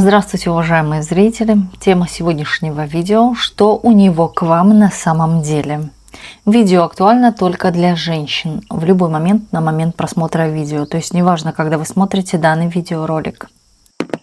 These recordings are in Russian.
Здравствуйте, уважаемые зрители! Тема сегодняшнего видео: что у него к вам на самом деле. Видео актуально только для женщин в любой момент на момент просмотра видео, то есть неважно, когда вы смотрите данный видеоролик.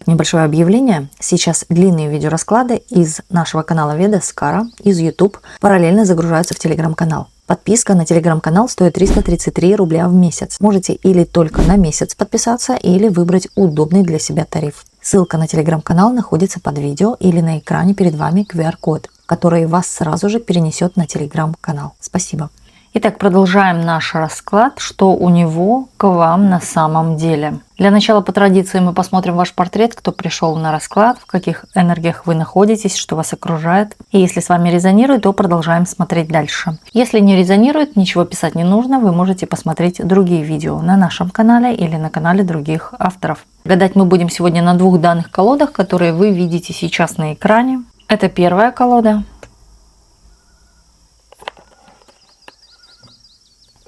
Небольшое объявление. Сейчас длинные видеорасклады из нашего канала Ведаскара, из YouTube, параллельно загружаются в телеграм-канал. Подписка на телеграм-канал стоит 333 рубля в месяц. Можете или только на месяц подписаться, или выбрать удобный для себя тариф. Ссылка на телеграм-канал находится под видео или на экране перед вами QR-код, который вас сразу же перенесет на телеграм-канал. Спасибо. Итак, продолжаем наш расклад, что у него к вам на самом деле. Для начала, по традиции, мы посмотрим ваш портрет, кто пришел на расклад, в каких энергиях вы находитесь, что вас окружает. И если с вами резонирует, то продолжаем смотреть дальше. Если не резонирует, ничего писать не нужно, вы можете посмотреть другие видео на нашем канале или на канале других авторов. Гадать мы будем сегодня на двух данных колодах, которые вы видите сейчас на экране. Это первая колода.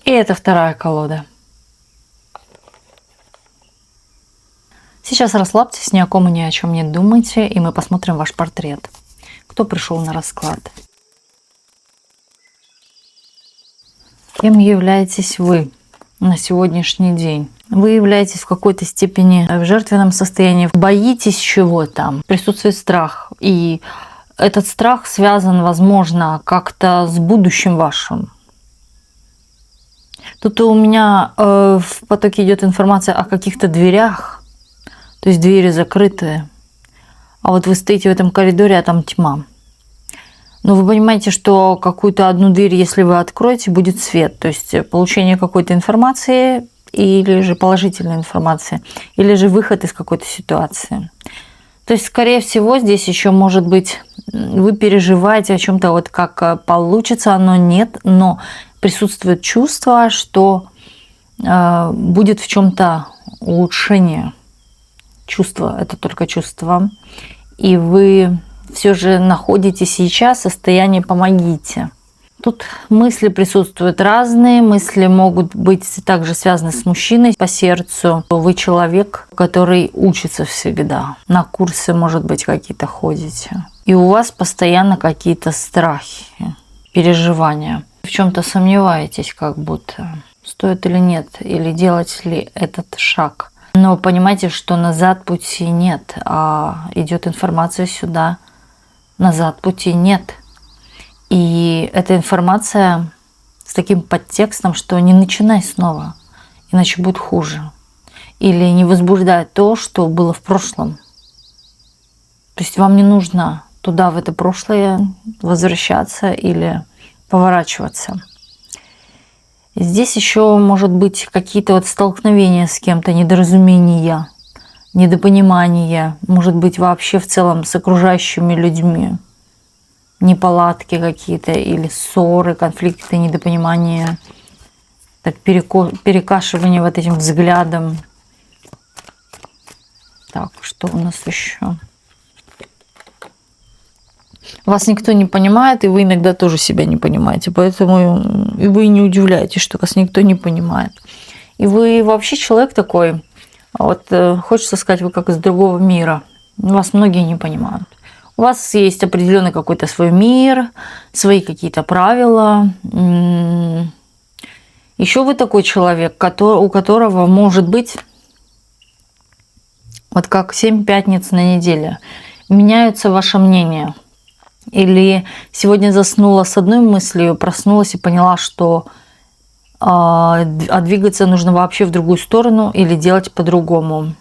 И это вторая колода. Сейчас расслабьтесь, ни о ком и ни о чем не думайте, и мы посмотрим ваш портрет. Кто пришел на расклад? Кем являетесь вы на сегодняшний день? Вы являетесь в какой-то степени в жертвенном состоянии, боитесь чего-то, присутствует страх, и этот страх связан, возможно, как-то с будущим вашим. Тут у меня в потоке идет информация о каких-то дверях, то есть двери закрытые. А вот вы стоите в этом коридоре, а там тьма. Но вы понимаете, что какую-то одну дверь, если вы откроете, будет свет. То есть получение какой-то информации, или же положительной информации, или же выход из какой-то ситуации. То есть, скорее всего, здесь еще может быть, вы переживаете о чем-то, вот как получится оно, нет, но присутствует чувство, что будет в чем-то улучшение. Чувство – это только чувство. И вы все же находитесь сейчас в состоянии «помогите». Тут мысли присутствуют разные. Мысли могут быть также связаны с мужчиной по сердцу. Вы человек, который учится всегда. На курсы, может быть, какие-то ходите. И у вас постоянно какие-то страхи, переживания. В чем-то сомневаетесь, как будто стоит или нет, или делать ли этот шаг. Но понимаете, что назад пути нет, а идет информация сюда. Назад пути нет. И эта информация с таким подтекстом, что не начинай снова, иначе будет хуже. Или не возбуждай то, что было в прошлом. То есть вам не нужно туда, в это прошлое, возвращаться или поворачиваться. Здесь еще может быть какие-то вот столкновения с кем-то, недоразумения, недопонимания, может быть вообще в целом с окружающими людьми. Неполадки какие-то или ссоры, конфликты, недопонимания, так перекашивание вот этим взглядом. Так, что у нас еще? Вас никто не понимает, и вы иногда тоже себя не понимаете, поэтому и вы не удивляетесь, что вас никто не понимает. И вы вообще человек такой, вот хочется сказать, вы как из другого мира, вас многие не понимают. У вас есть определенный какой-то свой мир, свои какие-то правила. Еще вы такой человек, у которого может быть, вот как 7 пятниц на неделе, меняются ваше мнение. Или сегодня заснула с одной мыслью, проснулась и поняла, что двигаться нужно вообще в другую сторону или делать по-другому.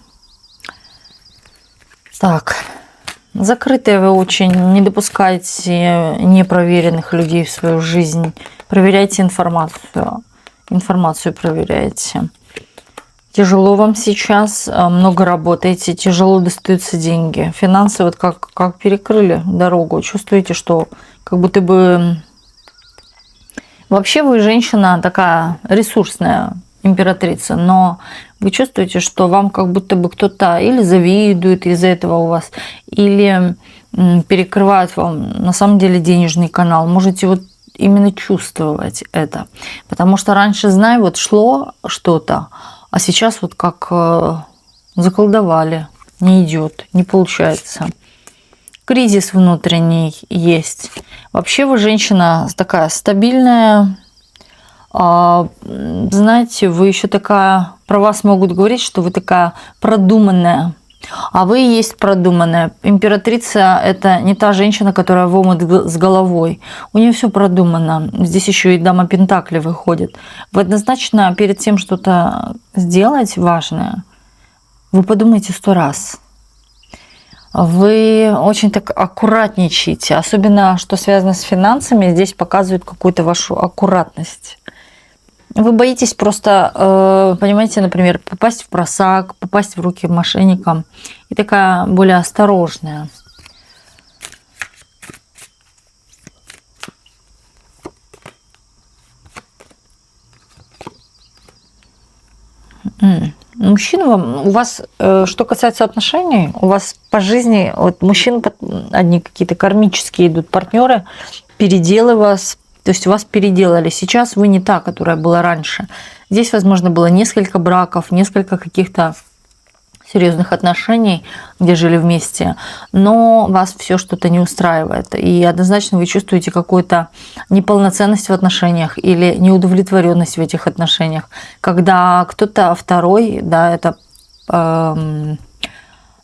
Так. Закрытые вы очень, не допускайте непроверенных людей в свою жизнь. Проверяйте информацию. Информацию проверяйте. Тяжело вам сейчас, много работаете, тяжело достаются деньги. Финансы вот как перекрыли дорогу. Чувствуете, что как будто бы... Вообще вы женщина такая ресурсная, императрица, но вы чувствуете, что вам как будто бы кто-то или завидует из-за этого у вас, или перекрывает вам на самом деле денежный канал. Можете вот именно чувствовать это. Потому что раньше, знай, вот шло что-то, а сейчас вот как заколдовали. не идет, не получается. Кризис внутренний есть. Вообще вы женщина такая стабильная. Знаете, вы еще такая, про вас могут говорить, что вы такая продуманная. А вы и есть продуманная. Императрица – это не та женщина, которая в омут с головой. У нее все продумано. Здесь еще и дама Пентакли выходит. Вы однозначно перед тем что-то сделать важное, вы подумайте 100 раз. Вы очень так аккуратничаете. Особенно, что связано с финансами, здесь показывает какую-то вашу аккуратность. Вы боитесь просто, понимаете, например, попасть в просак, попасть в руки мошенникам. И такая более осторожная. Мужчина у вас, что касается отношений, у вас по жизни, вот мужчин одни какие-то кармические идут партнеры, переделы вас. То есть вас переделали. Сейчас вы не та, которая была раньше. Здесь, возможно, было несколько браков, несколько каких-то серьезных отношений, где жили вместе, но вас все что-то не устраивает. И однозначно вы чувствуете какую-то неполноценность в отношениях или неудовлетворенность в этих отношениях. Когда кто-то второй, да, это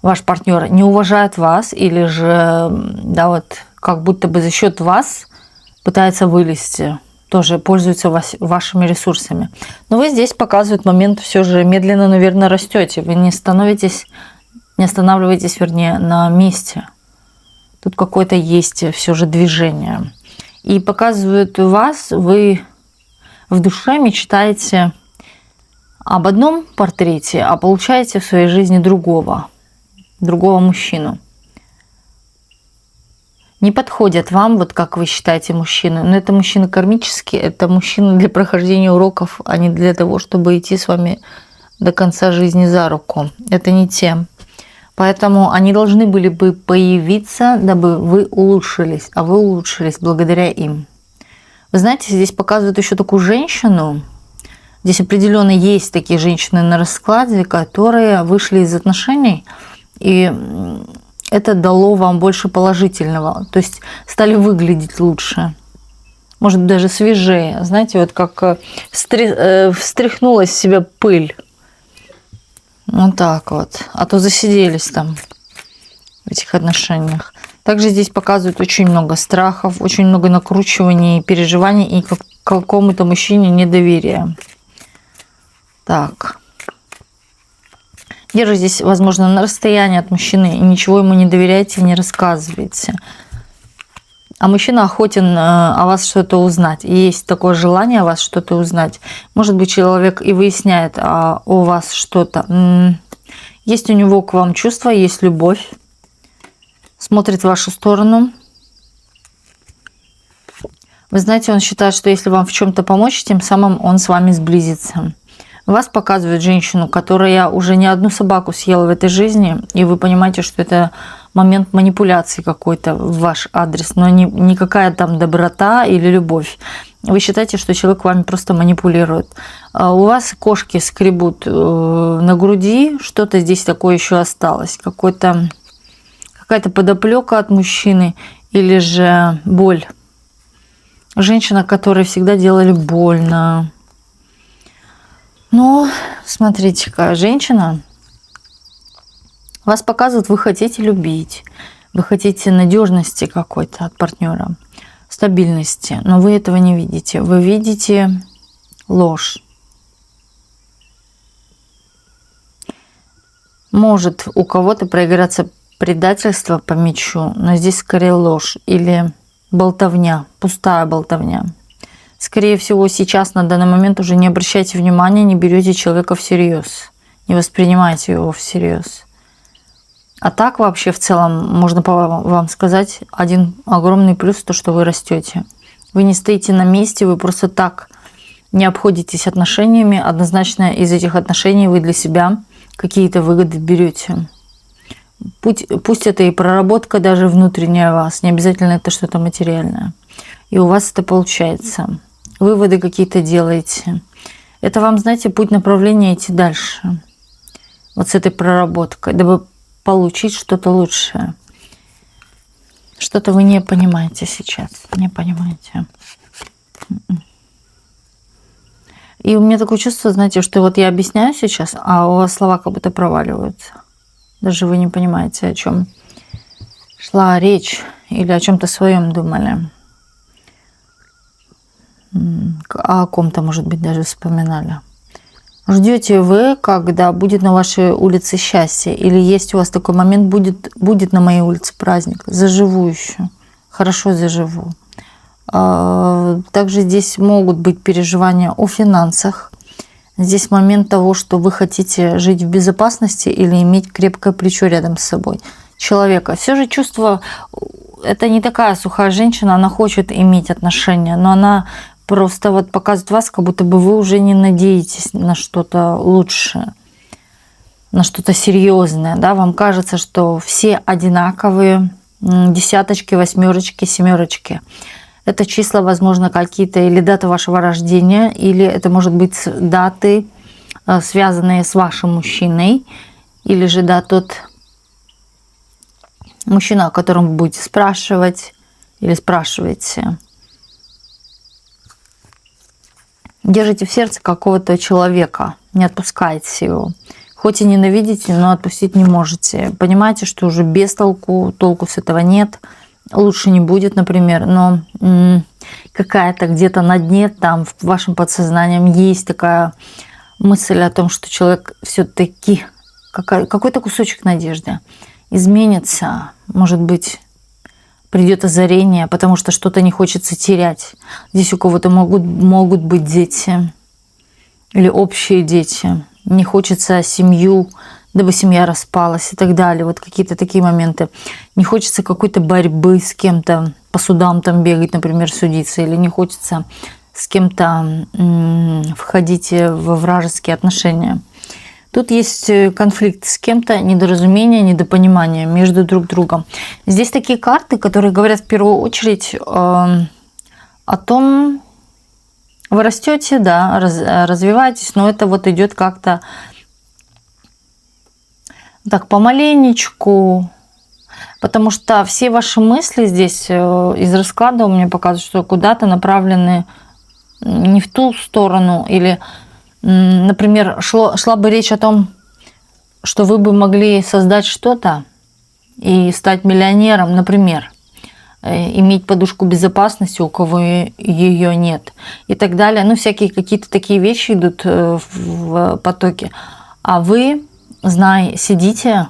ваш партнер, не уважает вас или же, да, вот как будто бы за счет вас пытается вылезти, тоже пользуется вашими ресурсами. Но вы здесь показывает момент, все же медленно, наверное, растете. Вы не останавливаетесь, вернее, на месте. Тут какое-то есть все же движение. И показывают вас, вы в душе мечтаете об одном портрете, а получаете в своей жизни другого мужчину. Не подходят вам, вот как вы считаете, мужчины. Но это мужчины кармические, это мужчины для прохождения уроков, а не для того, чтобы идти с вами до конца жизни за руку. Это не те. Поэтому они должны были бы появиться, дабы вы улучшились, а вы улучшились благодаря им. Вы знаете, здесь показывают еще такую женщину. Здесь определенно есть такие женщины на раскладе, которые вышли из отношений и это дало вам больше положительного. То есть стали выглядеть лучше. Может, даже свежее. Знаете, вот как встряхнула с себя пыль. Вот так вот. А то засиделись там в этих отношениях. Также здесь показывают очень много страхов, очень много накручиваний, переживаний и к какому-то мужчине недоверия. Так. Держитесь, возможно, на расстоянии от мужчины и ничего ему не доверяйте, не рассказывайте. А мужчина охотен о вас что-то узнать. И есть такое желание о вас что-то узнать. Может быть, человек и выясняет о вас что-то. Есть у него к вам чувства, есть любовь. Смотрит в вашу сторону. Вы знаете, он считает, что если вам в чем-то помочь, тем самым он с вами сблизится. Вас показывает женщину, которая уже не одну собаку съела в этой жизни, и вы понимаете, что это момент манипуляции какой-то в ваш адрес, но не какая там доброта или любовь. Вы считаете, что человек вами просто манипулирует. У вас кошки скребут на груди, что-то здесь такое еще осталось, какая-то подоплека от мужчины или же боль. Женщина, которой всегда делали больно. Но, смотрите, какая женщина. Вас показывают, вы хотите любить. Вы хотите надежности какой-то от партнера, стабильности. Но вы этого не видите. Вы видите ложь. Может у кого-то проиграться предательство по мячу, но здесь скорее ложь или болтовня, пустая болтовня. Скорее всего, сейчас на данный момент уже не обращайте внимания, не берете человека всерьез, не воспринимайте его всерьез. А так вообще в целом можно вам сказать один огромный плюс, то, что вы растете. Вы не стоите на месте, вы просто так не обходитесь отношениями. Однозначно из этих отношений вы для себя какие-то выгоды берете. Пусть это и проработка даже внутренняя вас, не обязательно это что-то материальное. И у вас это получается. Выводы какие-то делаете. Это вам, знаете, путь направления идти дальше. Вот с этой проработкой, дабы получить что-то лучшее. Что-то вы не понимаете сейчас. Не понимаете. И у меня такое чувство, знаете, что вот я объясняю сейчас, а у вас слова как будто проваливаются. Даже вы не понимаете, о чем шла речь или о чем-то своем думали. О ком-то, может быть, даже вспоминали. Ждете вы, когда будет на вашей улице счастье? Или есть у вас такой момент, будет на моей улице праздник? Заживу еще. Хорошо заживу. Также здесь могут быть переживания о финансах. Здесь момент того, что вы хотите жить в безопасности или иметь крепкое плечо рядом с собой человека. Все же чувство, это не такая сухая женщина, она хочет иметь отношения, но она просто вот показывает вас, как будто бы вы уже не надеетесь на что-то лучшее, на что-то серьезное. Да? Вам кажется, что все одинаковые, десяточки, восьмерочки, семерочки. Это числа, возможно, какие-то или даты вашего рождения, или это может быть даты, связанные с вашим мужчиной, или же да, тот мужчина, о котором вы будете спрашивать или спрашиваете. Держите в сердце какого-то человека, не отпускайте его. Хоть и ненавидите, но отпустить не можете. Понимаете, что уже без толку с этого нет. Лучше не будет, например, но какая-то где-то на дне, там в вашем подсознании есть такая мысль о том, что человек все-таки какой-то кусочек надежды изменится, может быть, придет озарение, потому что что-то не хочется терять. Здесь у кого-то могут быть дети или общие дети. Не хочется семью, дабы семья распалась и так далее. Вот какие-то такие моменты. Не хочется какой-то борьбы с кем-то, по судам там бегать, например, судиться. Или не хочется с кем-то входить во вражеские отношения. Тут есть конфликт с кем-то, недоразумение, недопонимание между друг другом. Здесь такие карты, которые говорят в первую очередь о том, вы растете, да, развиваетесь, но это вот идет как-то так помаленечку, потому что все ваши мысли здесь из расклада у меня показывают, что куда-то направлены не в ту сторону, или, например, шла бы речь о том, что вы бы могли создать что-то и стать миллионером, например, иметь подушку безопасности, у кого ее нет, и так далее. Ну, всякие какие-то такие вещи идут в потоке. А вы, сидите,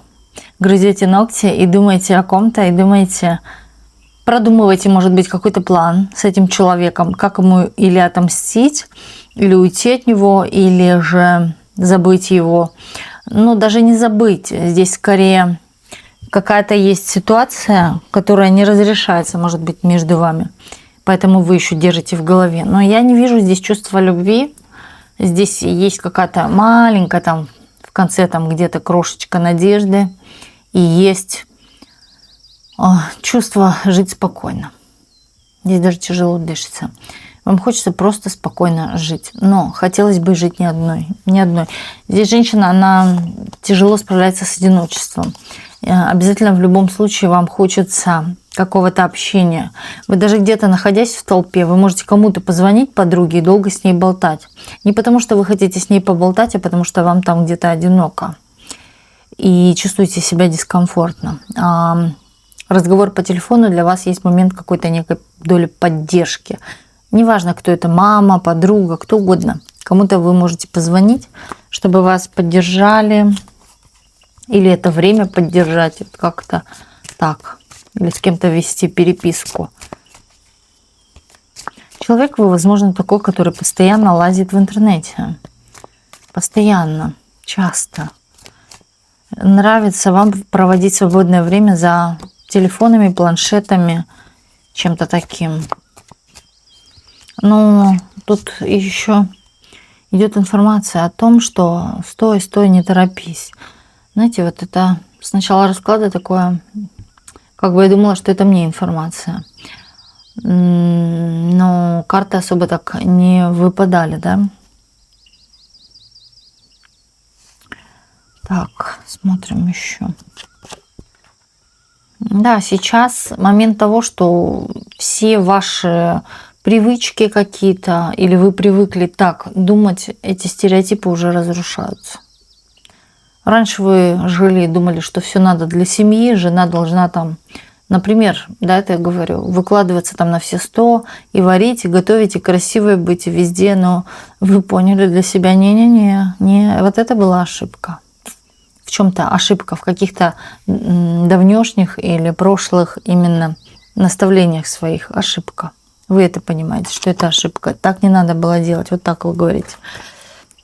грызете ногти и думаете о ком-то, и думаете, продумываете, может быть, какой-то план с этим человеком, как ему или отомстить, или уйти от него, или же забыть его. Ну, даже не забыть. Здесь скорее какая-то есть ситуация, которая не разрешается, может быть, между вами. Поэтому вы еще держите в голове. Но я не вижу здесь чувства любви. Здесь есть какая-то маленькая там в конце там где-то крошечка надежды. И есть чувство жить спокойно. Здесь даже тяжело дышится. Вам хочется просто спокойно жить. Но хотелось бы жить не одной. Здесь женщина, она тяжело справляется с одиночеством. Обязательно в любом случае вам хочется какого-то общения. Вы даже где-то, находясь в толпе, вы можете кому-то позвонить, подруге, и долго с ней болтать. Не потому, что вы хотите с ней поболтать, а потому, что вам там где-то одиноко. И чувствуете себя дискомфортно. Разговор по телефону для вас есть момент какой-то некой доли поддержки. Неважно, кто это, мама, подруга, кто угодно. Кому-то вы можете позвонить, чтобы вас поддержали. Или это время поддержать, как-то так. Или с кем-то вести переписку. Человек вы, возможно, такой, который постоянно лазит в интернете. Постоянно, часто. Нравится вам проводить свободное время за телефонами, планшетами, чем-то таким. Но тут еще идет информация о том, что стой, не торопись. Знаете, вот это с начала расклада такое, как бы я думала, что это мне информация. Но карты особо так не выпадали, да? Так, смотрим еще. Да, сейчас момент того, что все ваши привычки какие-то, или вы привыкли так думать, эти стереотипы уже разрушаются. Раньше вы жили и думали, что все надо для семьи, жена должна там, например, да, это я говорю, выкладываться там на все 100 и варить, и готовить, и красивой быть и везде, но вы поняли для себя, не, вот это была ошибка. В чем-то ошибка, в каких-то давнешних или прошлых именно наставлениях своих ошибка. Вы это понимаете, что это ошибка. Так не надо было делать, вот так вы говорите.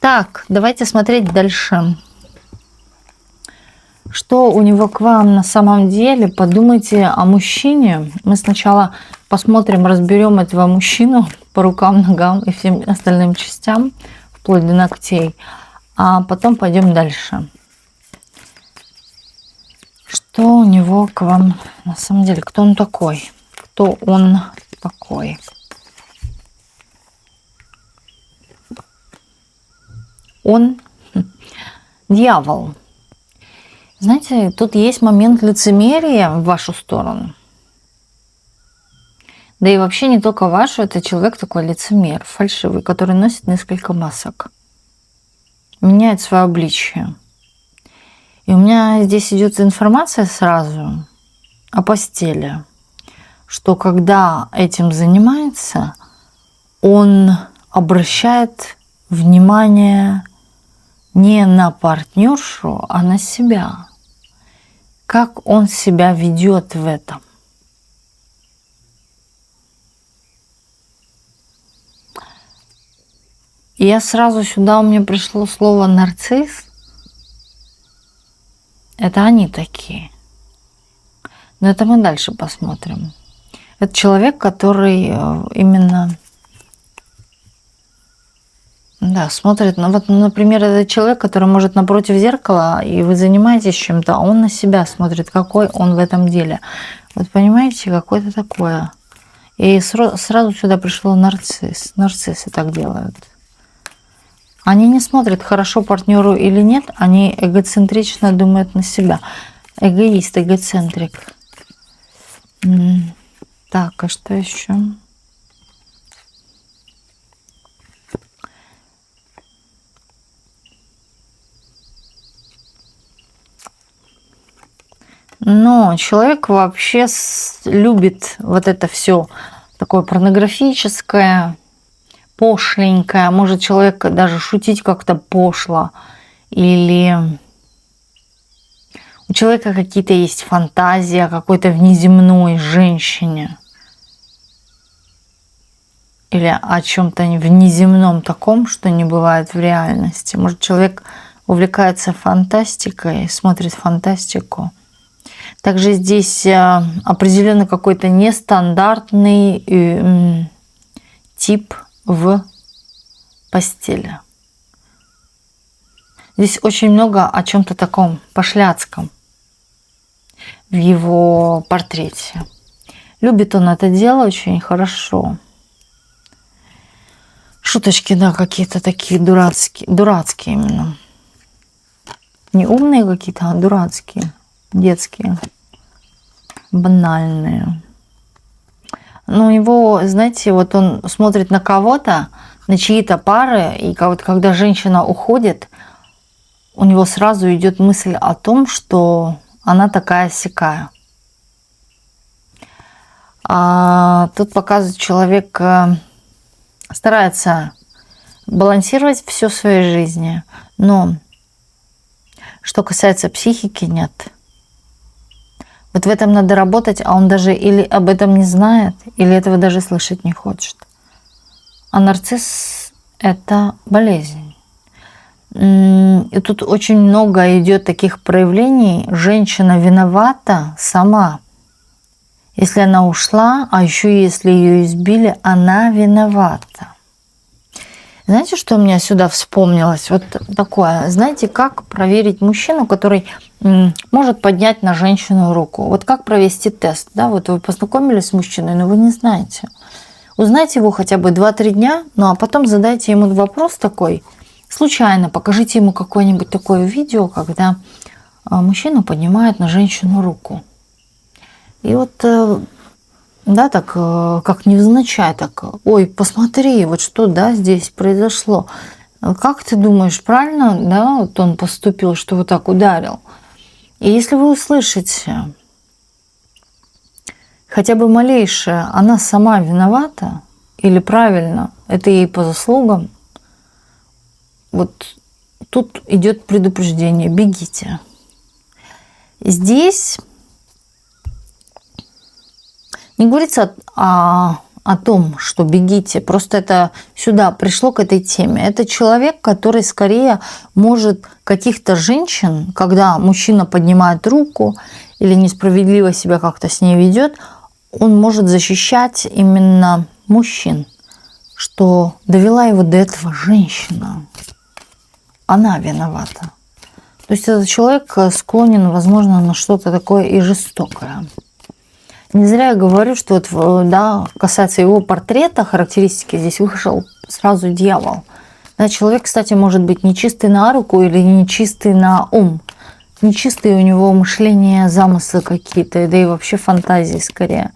Так, давайте смотреть дальше. Что у него к вам на самом деле? Подумайте о мужчине. Мы сначала посмотрим, разберем этого мужчину по рукам, ногам и всем остальным частям, вплоть до ногтей, а потом пойдем дальше. Что у него к вам на самом деле? Кто он такой? Кто он такой? Он дьявол. Знаете, тут есть момент лицемерия в вашу сторону. Да и вообще не только вашу, это человек такой лицемер, фальшивый, который носит несколько масок. Меняет свое обличие. И у меня здесь идет информация сразу о постели, что когда этим занимается, он обращает внимание не на партнершу, а на себя. Как он себя ведет в этом. И я сразу сюда, у меня пришло слово нарцисс. Это они такие. Но это мы дальше посмотрим. Это человек, который именно смотрит. Ну, вот, например, это человек, который может напротив зеркала, и вы занимаетесь чем-то, а он на себя смотрит, какой он в этом деле. Вот понимаете, какое-то такое. И сразу сюда пришло нарцисс. Нарциссы так делают. Они не смотрят, хорошо партнеру или нет, они эгоцентрично думают на себя. Эгоист, эгоцентрик. Так, а что еще? Но человек вообще любит вот это все такое порнографическое, пошленькое. Может человек даже шутить как-то пошло. Или у человека какие-то есть фантазии о какой-то внеземной женщине. Или о чем-то внеземном таком, что не бывает в реальности. Может человек увлекается фантастикой, смотрит фантастику. Также здесь определенно какой-то нестандартный тип в постели. Здесь очень много о чем-то таком пошляцком в его портрете. Любит он это дело очень хорошо. Шуточки, да, какие-то такие дурацкие именно. Не умные какие-то, а дурацкие, детские. Банальные. Но у него, знаете, вот он смотрит на кого-то, на чьи-то пары, и вот когда женщина уходит, у него сразу идет мысль о том, что она такая-сякая. А тут показывает, человек старается балансировать все в своей жизни, но что касается психики, нет. Вот в этом надо работать, а он даже или об этом не знает, или этого даже слышать не хочет. А нарцисс – это болезнь. И тут очень много идет таких проявлений. Женщина виновата сама. Если она ушла, а еще если ее избили, она виновата. Знаете, что у меня сюда вспомнилось? Вот такое. Знаете, как проверить мужчину, который может поднять на женщину руку? Вот как провести тест? Да? Вот вы познакомились с мужчиной, но вы не знаете. Узнайте его хотя бы 2-3 дня, ну а потом задайте ему вопрос такой. Случайно покажите ему какое-нибудь такое видео, когда мужчина поднимает на женщину руку. И вот, да, так, как невзначай, так, ой, посмотри, вот что, да, здесь произошло. Как ты думаешь, правильно, да, вот он поступил, что вот так ударил? И если вы услышите хотя бы малейшее, она сама виновата или правильно, это ей по заслугам, вот тут идет предупреждение, бегите. Здесь не говорится о том, что бегите, просто это сюда пришло к этой теме. Это человек, который скорее может каких-то женщин, когда мужчина поднимает руку или несправедливо себя как-то с ней ведет, он может защищать именно мужчин, что довела его до этого женщина. Она виновата. То есть этот человек склонен, возможно, на что-то такое и жестокое. Не зря я говорю, что вот, да, касается его портрета, характеристики, здесь вышел сразу дьявол. Да, человек, кстати, может быть нечистый на руку или нечистый на ум. Нечистые у него мышления, замыслы какие-то, да и вообще фантазии скорее.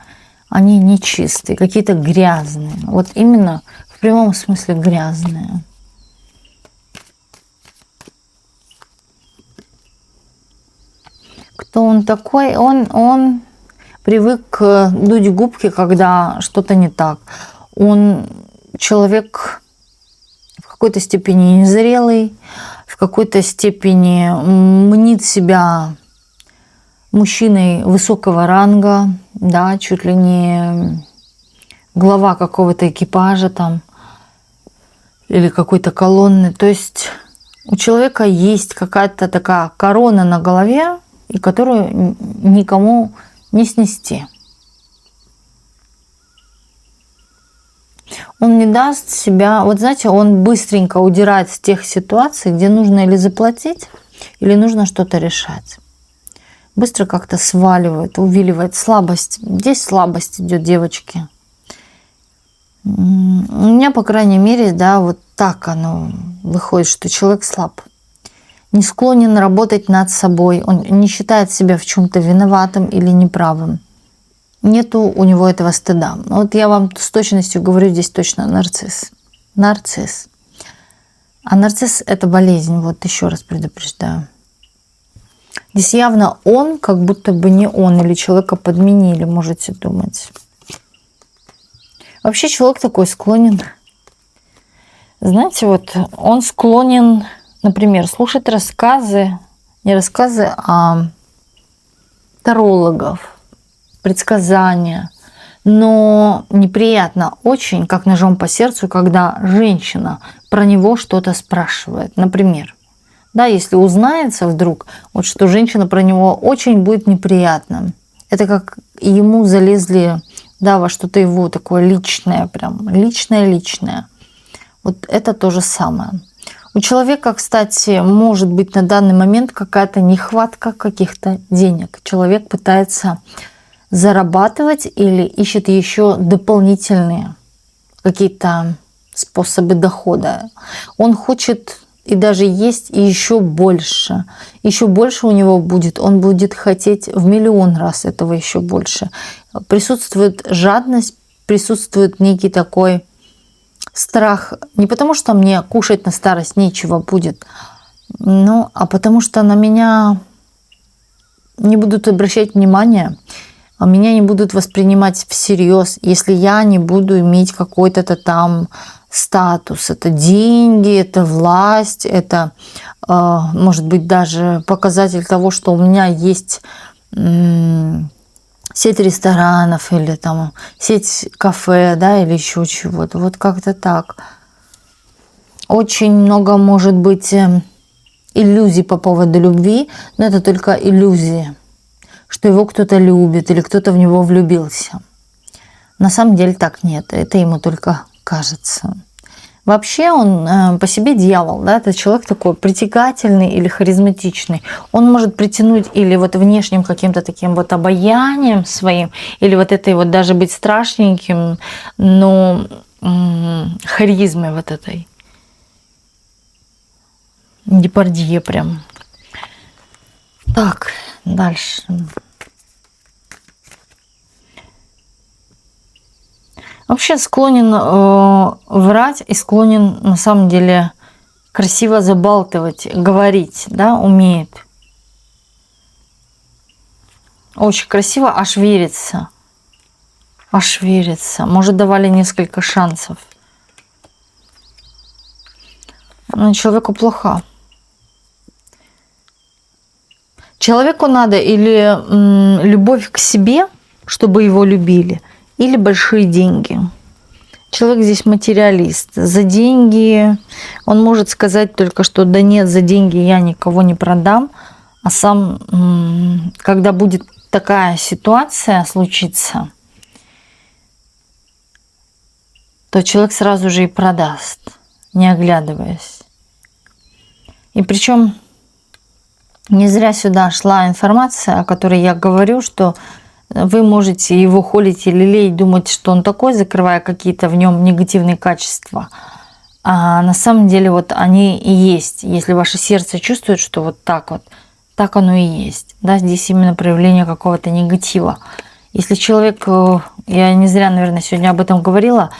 Они нечистые, какие-то грязные. Вот именно в прямом смысле грязные. Кто он такой? Он привык дуть губки, когда что-то не так. Он человек в какой-то степени незрелый, в какой-то степени мнит себя мужчиной высокого ранга, да, чуть ли не глава какого-то экипажа там или какой-то колонны. То есть у человека есть какая-то такая корона на голове, и которую никому не снести. Он не даст себя... Вот знаете, он быстренько удирает с тех ситуаций, где нужно или заплатить, или нужно что-то решать. Быстро как-то сваливает, увиливает. Слабость. Здесь слабость идет, девочки. У меня, по крайней мере, да, вот так оно выходит, что человек слаб. Не склонен работать над собой, он не считает себя в чем-то виноватым или неправым. Нету у него этого стыда. Вот я вам с точностью говорю, здесь точно нарцисс. Нарцисс. А нарцисс – это болезнь, вот еще раз предупреждаю. Здесь явно он, как будто бы не он, или человека подменили, можете думать. Вообще человек такой склонен. Знаете, вот он склонен... Например, слушать рассказы, не рассказы, а тарологов, предсказания. Но неприятно очень, как ножом по сердцу, когда женщина про него что-то спрашивает. Например, да, если узнается вдруг, вот, что женщина про него очень будет неприятно. Это как ему залезли, да, во что-то его такое личное, прям личное. Вот это то же самое. У человека, кстати, может быть на данный момент какая-то нехватка каких-то денег. Человек пытается зарабатывать или ищет еще дополнительные какие-то способы дохода. Он хочет и даже есть и еще больше. Еще больше у него будет. Он будет хотеть в миллион раз этого еще больше. Присутствует жадность, присутствует некий такой страх не потому, что мне кушать на старость нечего будет, ну, а потому что на меня не будут обращать внимание, а меня не будут воспринимать всерьез, если я не буду иметь какой-то там статус. Это деньги, это власть, это, может быть, даже показатель того, что у меня есть сеть ресторанов или там сеть кафе, да, или еще чего-то. Вот как-то так. Очень много может быть иллюзий по поводу любви, но это только иллюзии, что его кто-то любит или кто-то в него влюбился. На самом деле так нет, это ему только кажется. Вообще он по себе дьявол, да, это человек такой притягательный или харизматичный. Он может притянуть или вот внешним каким-то таким вот обаянием своим, или вот этой вот даже быть страшненьким, но харизмой вот этой. Депардье прям. Так, дальше. Вообще склонен врать и склонен на самом деле красиво забалтывать, говорить, да, умеет. Очень красиво, аж верится. Аж верится. Может, давали несколько шансов. Но человеку плохо. Человеку надо или любовь к себе, чтобы его любили, или большие деньги. Человек здесь материалист. За деньги он может сказать только, что да нет, за деньги я никого не продам. А сам, когда будет такая ситуация случится, то человек сразу же и продаст, не оглядываясь. И причем не зря сюда шла информация, о которой я говорю, что вы можете его холить или лелеять, думать, что он такой, закрывая какие-то в нем негативные качества. А на самом деле вот они и есть. Если ваше сердце чувствует, что вот так оно и есть. Да, здесь именно проявление какого-то негатива. Если человек, я не зря, наверное, сегодня об этом говорила,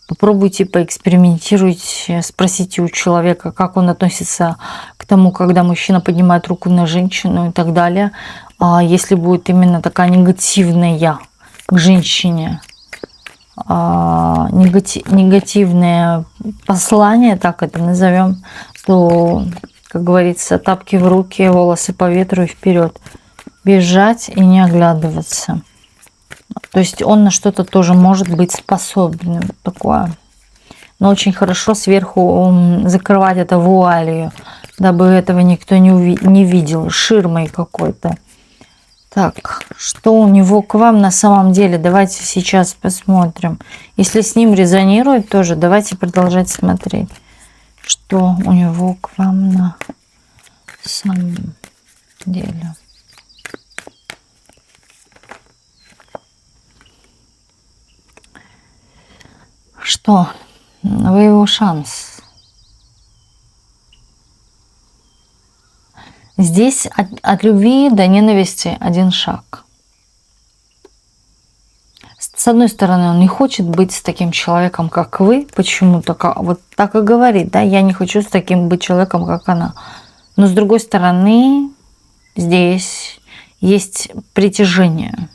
попробуйте, поэкспериментируйте, спросите у человека, как он относится к тому, когда мужчина поднимает руку на женщину и так далее. А если будет именно такая негативная к женщине, негативное послание, так это назовем, то, как говорится, тапки в руки, волосы по ветру и вперед. Бежать и не оглядываться. То есть он на что-то тоже может быть способным, такое. Но очень хорошо сверху закрывать это вуалью, дабы этого никто не видел, ширмой какой-то. Так, что у него к вам на самом деле? Давайте сейчас посмотрим. Если с ним резонирует тоже, давайте продолжать смотреть. Что у него к вам на самом деле? Что? Вы его шанс. Здесь от любви до ненависти один шаг. С одной стороны, он не хочет быть с таким человеком, как вы, почему-то вот так и говорит, да, я не хочу с таким быть человеком, как она. Но с другой стороны, здесь есть притяжение,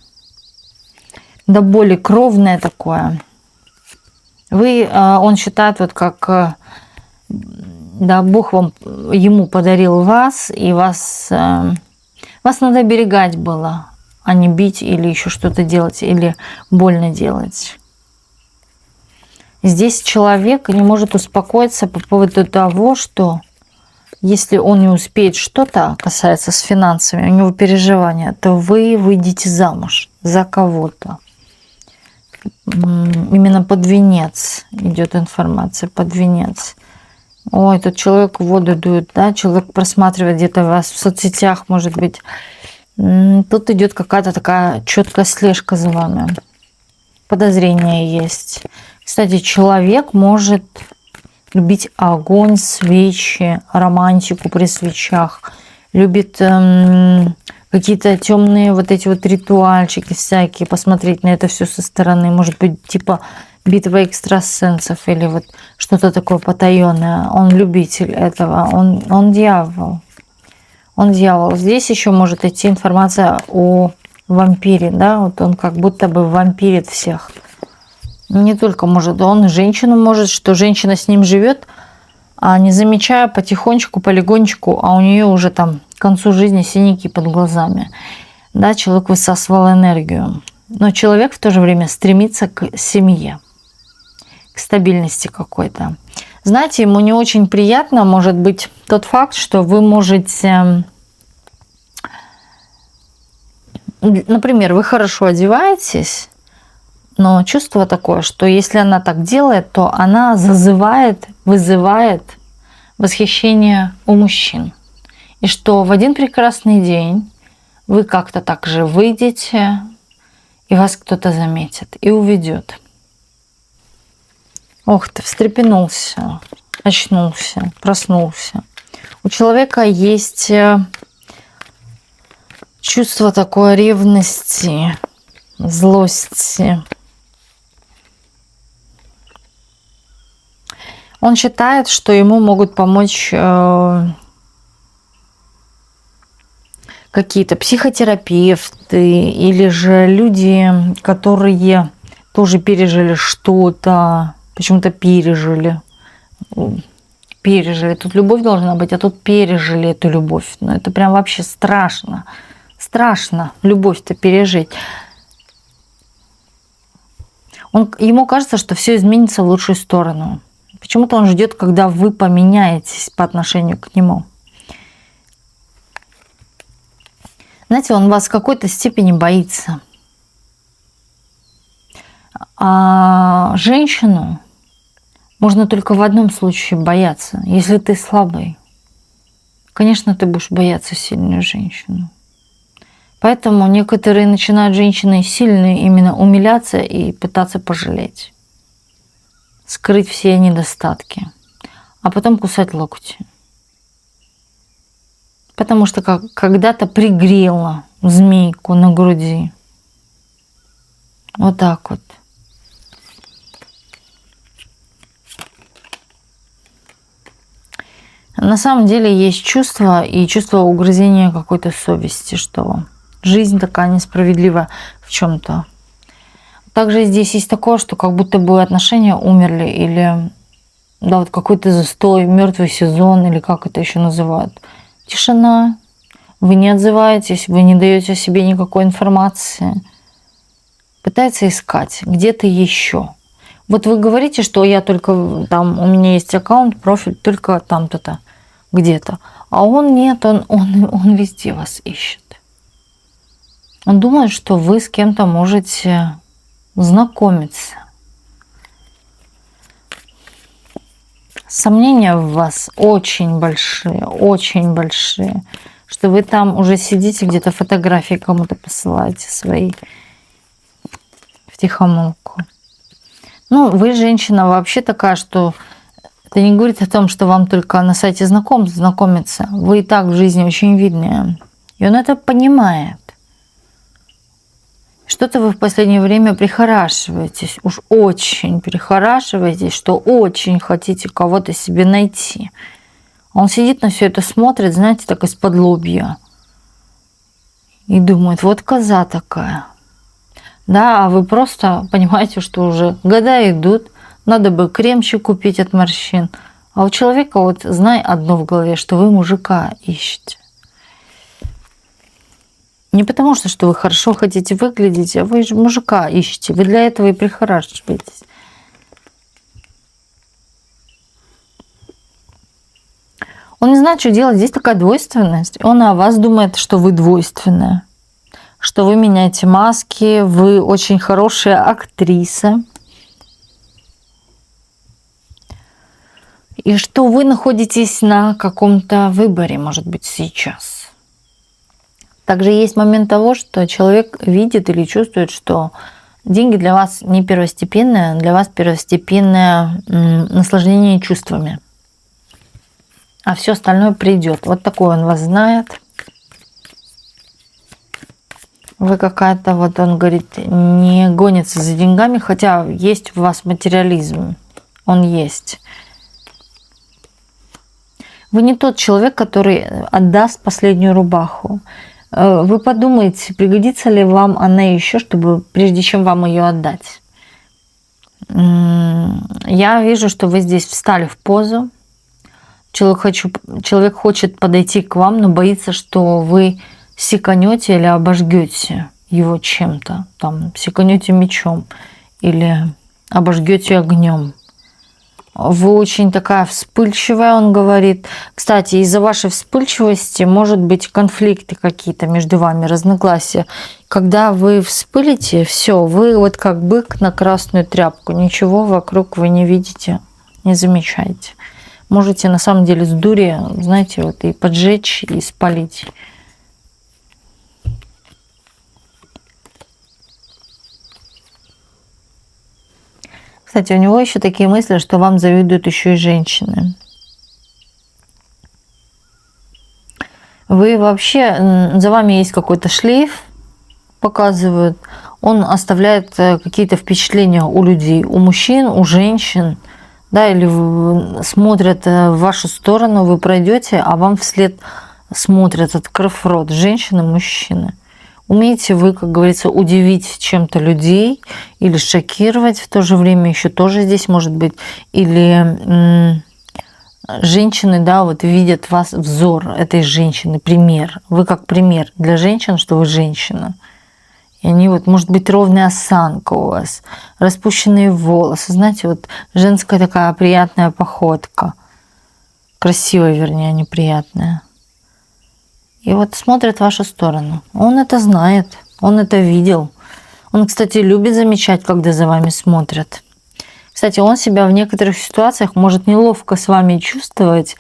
да более кровное такое. Он считает, вот как, да, Бог ему подарил вас, и вас надо оберегать было, а не бить или еще что-то делать, или больно делать. Здесь человек не может успокоиться по поводу того, что если он не успеет что-то касается с финансами, у него переживания, то вы выйдете замуж за кого-то. Именно под венец идет информация, под венец. Ой, тут человек в воду дует, да, человек просматривает где-то вас в соцсетях, может быть. Тут идет какая-то такая четкая слежка за вами. Подозрение есть. Кстати, человек может любить огонь, свечи, романтику при свечах. Любит какие-то темные вот эти вот ритуальчики всякие, посмотреть на это все со стороны. Может быть, типа битва экстрасенсов или вот что-то такое потаенное. Он любитель этого, он дьявол. Он дьявол. Здесь еще может идти информация о вампире, да, вот он как будто бы вампирит всех. Не только может, он женщину может, что женщина с ним живет, а не замечая потихонечку, полигонечку, а у нее уже там к концу жизни синяки под глазами. Да, человек высасывал энергию. Но человек в то же время стремится к семье, к стабильности какой-то. Знаете, ему не очень приятно, может быть, тот факт, что вы можете... Например, вы хорошо одеваетесь, но чувство такое, что если она так делает, то она вызывает восхищение у мужчин. И что в один прекрасный день вы как-то так же выйдете, и вас кто-то заметит и уведет. Ох ты, встрепенулся, очнулся, проснулся. У человека есть чувство такой ревности, злости. Он считает, что ему могут помочь какие-то психотерапевты или же люди, которые тоже пережили что-то, почему-то пережили. Тут любовь должна быть, а тут пережили эту любовь. Ну, это прям вообще страшно. Страшно любовь-то пережить. Ему кажется, что все изменится в лучшую сторону. Почему-то он ждет, когда вы поменяетесь по отношению к нему. Знаете, он вас в какой-то степени боится. А женщину можно только в одном случае бояться, если ты слабый. Конечно, ты будешь бояться сильную женщину. Поэтому некоторые начинают женщины сильные именно умиляться и пытаться пожалеть. Скрыть все недостатки. А потом кусать локти. Потому что когда-то пригрела змейку на груди. Вот так вот. На самом деле есть чувство и чувство угрызения какой-то совести, что жизнь такая несправедливая в чем-то. Также здесь есть такое, что как будто бы отношения умерли или да, вот какой-то застой, мертвый сезон или как это еще называют. Тишина. Вы не отзываетесь, вы не даете о себе никакой информации. Пытается искать где-то еще. Вот вы говорите, что я только там, у меня есть аккаунт, профиль, только там-то-то, где-то. А он нет, он везде вас ищет. Он думает, что вы с кем-то можете знакомиться. Сомнения в вас очень большие, что вы там уже сидите, где-то фотографии кому-то посылаете свои втихомолку. Ну, вы женщина вообще такая, что это не говорит о том, что вам только на сайте знакомств знакомиться. Вы и так в жизни очень видные. И он это понимает. Что-то вы в последнее время прихорашиваетесь, уж очень прихорашиваетесь, что очень хотите кого-то себе найти. Он сидит на все это, смотрит, знаете, так из-под лобья. И думает, вот коза такая. Да, а вы просто понимаете, что уже года идут, надо бы кремчик купить от морщин. А у человека вот знай одно в голове, что вы мужика ищете. Не потому что вы хорошо хотите выглядеть, а вы же мужика ищете. Вы для этого и прихорашиваетесь. Он не знает, что делать. Здесь такая двойственность. Он о вас думает, что вы двойственная. Что вы меняете маски, вы очень хорошая актриса. И что вы находитесь на каком-то выборе, может быть, сейчас. Также есть момент того, что человек видит или чувствует, что деньги для вас не первостепенные, для вас первостепенное наслаждение чувствами. А все остальное придет. Вот такой он вас знает. Вы какая-то, вот он говорит, не гонится за деньгами, хотя есть у вас материализм. Он есть. Вы не тот человек, который отдаст последнюю рубаху. Вы подумайте, пригодится ли вам она еще, чтобы прежде чем вам ее отдать. Я вижу, что вы здесь встали в позу. Человек хочет подойти к вам, но боится, что вы секанете или обожгете его чем-то. Там секанете мечом или обожгете огнем. Вы очень такая вспыльчивая, он говорит. Кстати, из-за вашей вспыльчивости может быть конфликты какие-то между вами, разногласия. Когда вы вспылите, все, вы вот как бык на красную тряпку. Ничего вокруг вы не видите, не замечаете. Можете на самом деле с дури, знаете, вот и поджечь, и спалить. Кстати, у него еще такие мысли, что вам завидуют еще и женщины. Вы вообще, за вами есть какой-то шлейф, показывают. Он оставляет какие-то впечатления у людей, у мужчин, у женщин. да, или смотрят в вашу сторону, вы пройдете, а вам вслед смотрят, открыв рот, женщины, мужчины. Умеете вы, как говорится, удивить чем-то или шокировать в то же время, еще тоже здесь может быть, или женщины, да, вот видят вас, взор этой женщины, пример. Вы как пример для женщин, что вы женщина. И они вот, может быть, ровная осанка у вас, распущенные волосы, знаете, вот женская такая приятная походка. Красивая, вернее, а не приятная. И вот смотрит в вашу сторону. Он это знает, он это видел. Он, кстати, любит замечать, когда за вами смотрят. Кстати, он себя в некоторых ситуациях может неловко с вами чувствовать.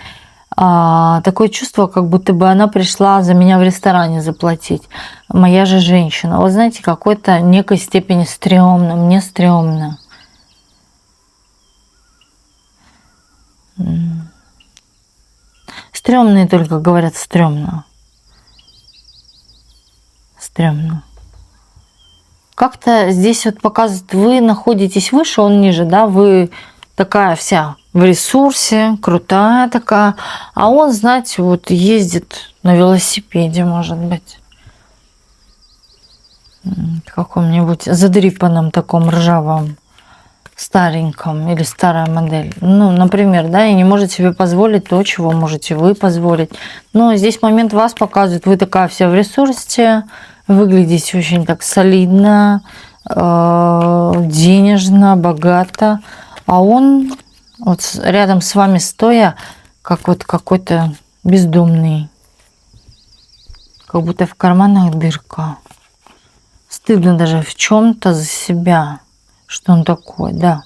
Такое чувство, как будто бы она пришла за меня в ресторане заплатить. Моя же женщина. Вот знаете, какой-то некой степени стрёмно. Мне стрёмно. Стрёмные только говорят стрёмно. Стрёмно. Как-то здесь вот показывает, вы находитесь выше, он ниже, да, вы такая вся в ресурсе, крутая такая, а он, знаете, вот ездит на велосипеде, может быть, каком-нибудь задрипанном таком ржавом, стареньком или старая модель. Ну, например, да, и не может себе позволить то, чего можете вы позволить. Но здесь момент вас показывает, вы такая вся в ресурсе, выглядите очень так солидно, денежно, богато, а он вот рядом с вами стоя, как вот какой-то бездомный, как будто в карманах дырка. Стыдно даже в чем-то за себя, что он такой, да.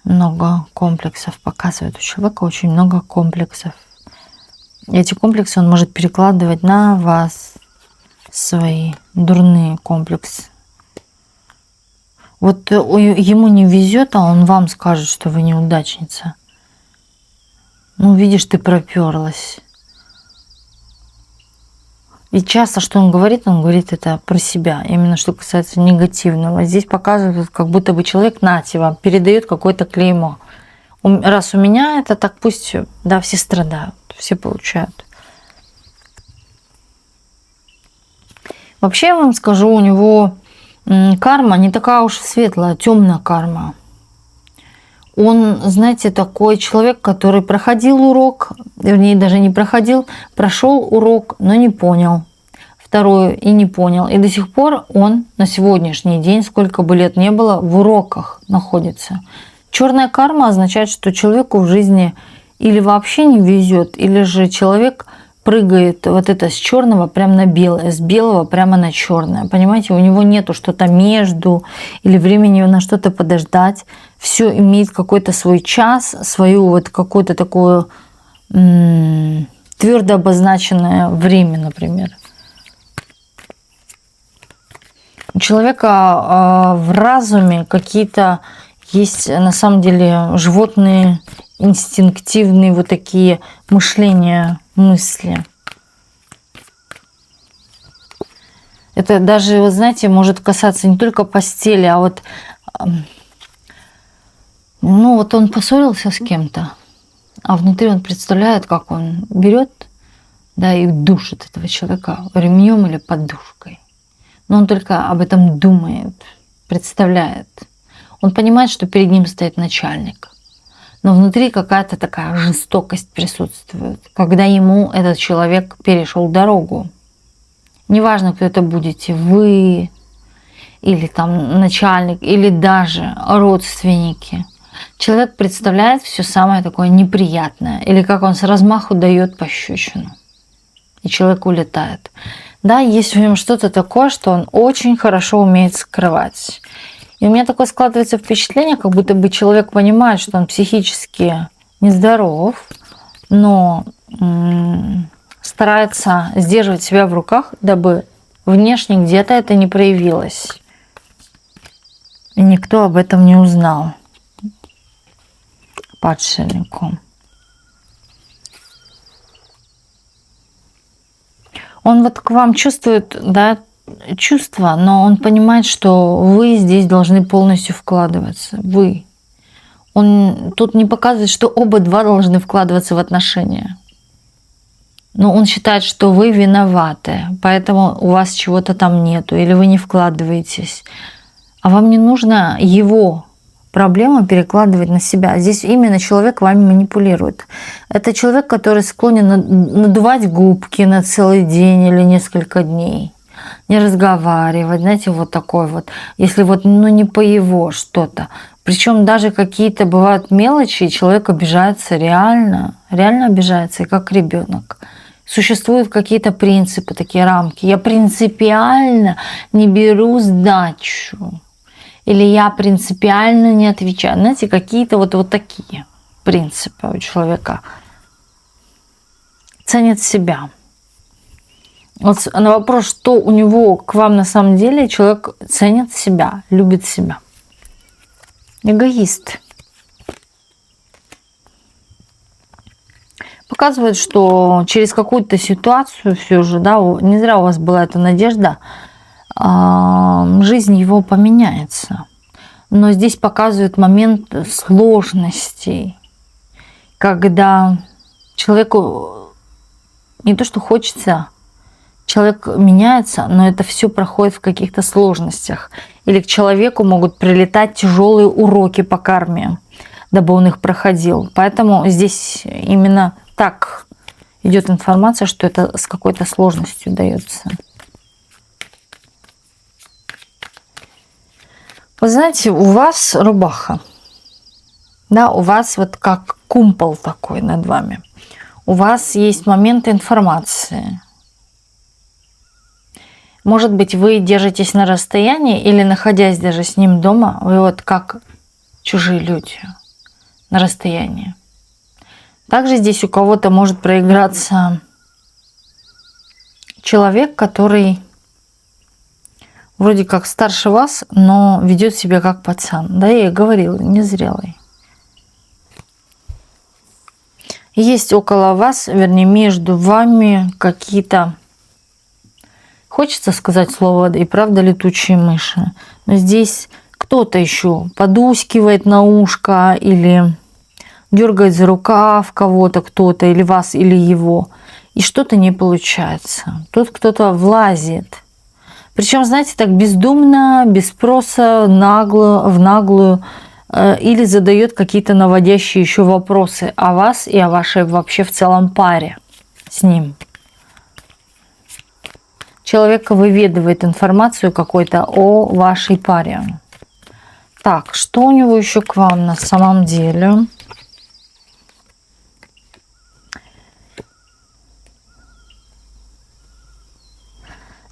Много комплексов показывает у человека, очень много комплексов. И эти комплексы он может перекладывать на вас, свои дурные комплексы. Вот ему не везет, а он вам скажет, что вы неудачница. Ну, видишь, ты проперлась. И часто, что он говорит это про себя, именно что касается негативного. Здесь показывают, как будто бы человек нате вам передает какое-то клеймо. Раз у меня это, так пусть, да, все страдают, все получают. Вообще, я вам скажу, у него карма не такая уж светлая, темная карма. Он, знаете, такой человек, который проходил урок, вернее, даже не проходил, прошел урок, но не понял. Второе, и не понял. И до сих пор он на сегодняшний день, сколько бы лет не было, в уроках находится. Черная карма означает, что человеку в жизни или вообще не везет, или же человек прыгает вот это с черного прямо на белое, с белого прямо на черное. Понимаете, у него нету что-то между или времени на что-то подождать. Все имеет какой-то свой час, свою вот какое-то такое твердо обозначенное время, например. У человека в разуме какие-то есть на самом деле животные, инстинктивные вот такие мышления, мысли. Это даже, вы знаете, может касаться не только постели, а вот, ну вот он поссорился с кем-то, а внутри он представляет, как он берет, да, и душит этого человека ремнем или подушкой. Но он только об этом думает, представляет. Он понимает, что перед ним стоит начальник. Но внутри какая-то такая жестокость присутствует, когда ему этот человек перешел дорогу. Неважно, кто это будете, вы или там начальник, или даже родственники. Человек представляет все самое такое неприятное, или как он с размаху дает пощечину, и человек улетает. Да, есть в нем что-то такое, что он очень хорошо умеет скрывать. И у меня такое складывается впечатление, как будто бы человек понимает, что он психически нездоров, но старается сдерживать себя в руках, дабы внешне где-то это не проявилось. И никто об этом не узнал. Подшельником. Он вот к вам чувствует, да, чувства, но он понимает, что вы здесь должны полностью вкладываться. Вы. Он тут не показывает, что оба два должны вкладываться в отношения. Но он считает, что вы виноваты, поэтому у вас чего-то там нету, или вы не вкладываетесь. А вам не нужно его проблему перекладывать на себя. Здесь именно человек вами манипулирует. Это человек, который склонен надувать губки на целый день или несколько дней. Не разговаривать, знаете, вот такой вот. Если вот, ну, не по его что-то. Причем даже какие-то бывают мелочи, и человек обижается реально обижается, и как ребенок. Существуют какие-то принципы, такие рамки. Я принципиально не беру сдачу. Или я принципиально не отвечаю. Знаете, какие-то вот такие принципы у человека. Ценит себя. Вот на вопрос, что у него к вам на самом деле, человек ценит себя, любит себя. Эгоист. Показывает, что через какую-то ситуацию все же, да, не зря у вас была эта надежда, жизнь его поменяется. Но здесь показывает момент сложностей, когда человеку не то, что хочется, человек меняется, но это все проходит в каких-то сложностях. Или к человеку могут прилетать тяжелые уроки по карме, дабы он их проходил. Поэтому здесь именно так идет информация, что это с какой-то сложностью дается. Вы знаете, у вас рубаха. Да, у вас вот как кумпол такой над вами. У вас есть моменты информации. Может быть, вы держитесь на расстоянии или, находясь даже с ним дома, вы вот как чужие люди на расстоянии. Также здесь у кого-то может проиграться человек, который вроде как старше вас, но ведет себя как пацан. Да, я и говорила, незрелый. Есть около вас, вернее, между вами какие-то, хочется сказать слово, и правда, летучие мыши. Но здесь кто-то еще подускивает на ушко или дергает за рукав кого-то, кто-то, или вас, или его. И что-то не получается. Тут кто-то влазит. Причем, знаете, так бездумно, без спроса, в наглую, или задает какие-то наводящие еще вопросы о вас и о вашей вообще в целом паре с ним. Человек выведывает информацию какой-то о вашей паре. Так, что у него еще к вам на самом деле?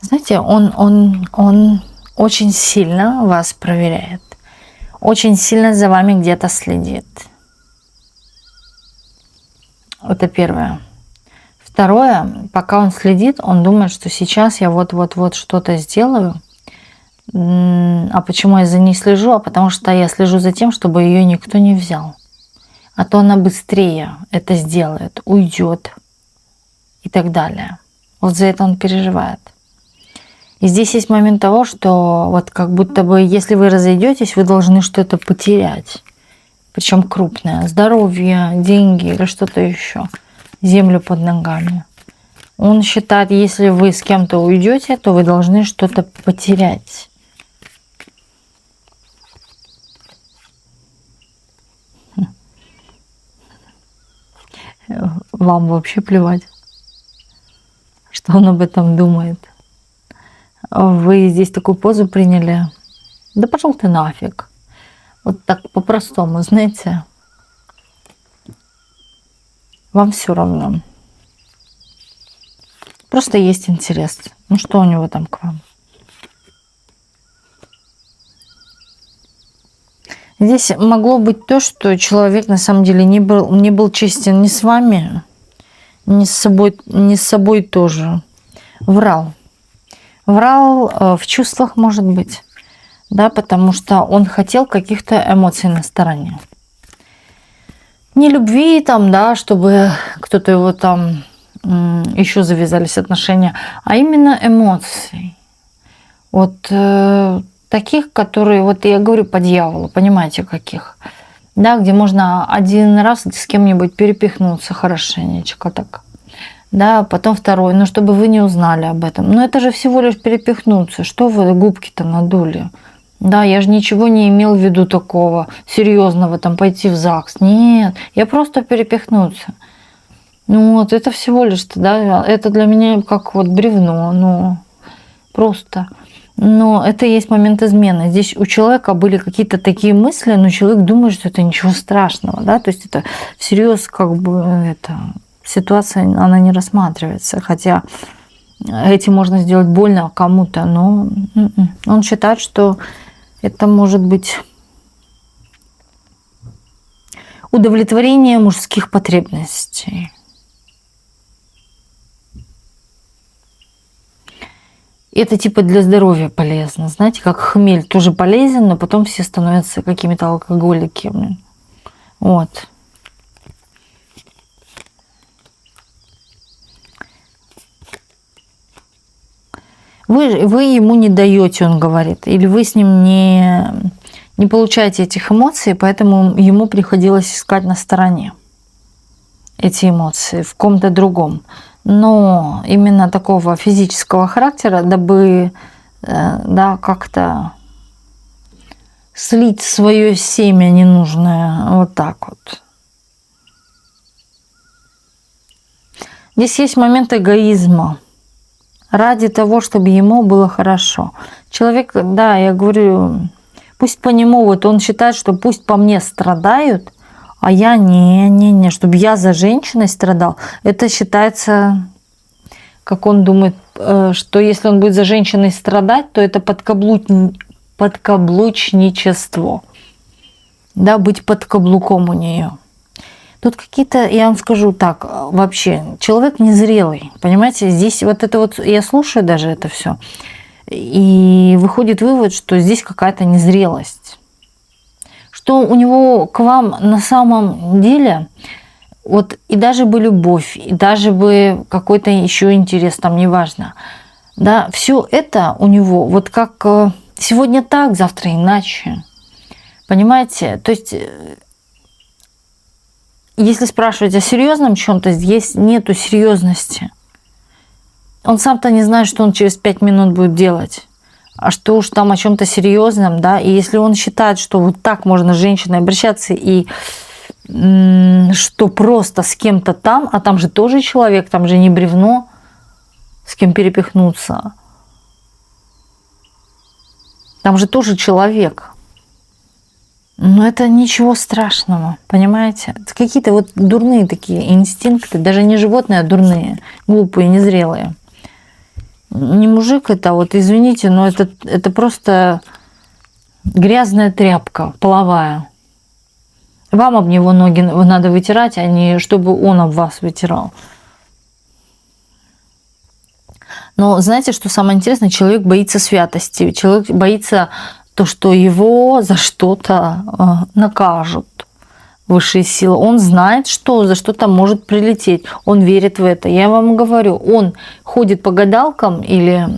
Знаете, он очень сильно вас проверяет. Очень сильно за вами где-то следит. Это первое. Второе, пока он следит, он думает, что сейчас я вот что-то сделаю. А почему я за ней слежу? А потому что я слежу за тем, чтобы ее никто не взял. А то она быстрее это сделает, уйдет и так далее. Вот за это он переживает. И здесь есть момент того, что вот как будто бы, если вы разойдетесь, вы должны что-то потерять. Причем крупное. Здоровье, деньги или что-то еще. Землю под ногами. Он считает, если вы с кем-то уйдете, то вы должны что-то потерять. Вам вообще плевать, что он об этом думает. Вы здесь такую позу приняли. Да пошел ты нафиг. Вот так по-простому, знаете. Вам все равно. Просто есть интерес. Ну что у него там к вам? Здесь могло быть то, что человек на самом деле не был честен ни с вами, ни с собой тоже. Врал. Врал в чувствах, может быть, да, потому что он хотел каких-то эмоций на стороне. Не любви там, да, чтобы кто-то его там еще завязались отношения, а именно эмоций. Вот таких, которые, вот я говорю по дьяволу, понимаете, каких? да, где можно один раз с кем-нибудь перепихнуться хорошенечко так. Да, потом второй, но чтобы вы не узнали об этом. Но это же всего лишь перепихнуться. Что вы губки-то надули? Да, я же ничего не имел в виду такого серьезного, там пойти в ЗАГС. Нет, я просто перепихнуться. Ну вот, это всего лишь, да, это для меня как вот бревно, ну, просто. Но это и есть момент измены. Здесь у человека были какие-то такие мысли, но человек думает, что это ничего страшного, да, то есть это всерьез как бы это... Ситуация, она не рассматривается, хотя этим можно сделать больно кому-то, но он считает, что это может быть удовлетворение мужских потребностей. Это типа для здоровья полезно, знаете, как хмель тоже полезен, но потом все становятся какими-то алкоголиками. Вот. Вы ему не даете, он говорит, или вы с ним не получаете этих эмоций, поэтому ему приходилось искать на стороне эти эмоции, в ком-то другом. Но именно такого физического характера, дабы да, как-то слить свое семя ненужное, вот так вот. Здесь есть момент эгоизма. Ради того, чтобы ему было хорошо. Человек, да, я говорю, пусть по нему, вот он считает, что пусть по мне страдают, а я не, чтобы я за женщиной страдал. Это считается, как он думает, что если он будет за женщиной страдать, то это подкаблучничество. Да, быть под каблуком у нее. Тут какие-то, я вам скажу так, вообще, человек незрелый, понимаете, здесь вот это вот, я слушаю даже это все, и выходит вывод, что здесь какая-то незрелость, что у него к вам на самом деле, вот и даже бы любовь, и даже бы какой-то еще интерес, там, неважно, да, все это у него, вот как сегодня так, завтра иначе, понимаете, то есть... Если спрашивать о серьезном чем-то, здесь нету серьезности. Он сам-то не знает, что он через 5 минут будет делать. А что уж там о чем-то серьезном, да. И если он считает, что вот так можно с женщиной обращаться, и что просто с кем-то там, а там же тоже человек, там же не бревно, с кем перепихнуться. Там же тоже человек. Но это ничего страшного, понимаете? Это какие-то вот дурные такие инстинкты, даже не животные, а дурные, глупые, незрелые. Не мужик это, вот извините, но это просто грязная тряпка половая. Вам об него ноги надо вытирать, а не чтобы он об вас вытирал. Но знаете, что самое интересное? Человек боится святости, человек боится... то, что его за что-то накажут высшие силы. Он знает, что за что-то может прилететь. Он верит в это. Я вам говорю, он ходит по гадалкам или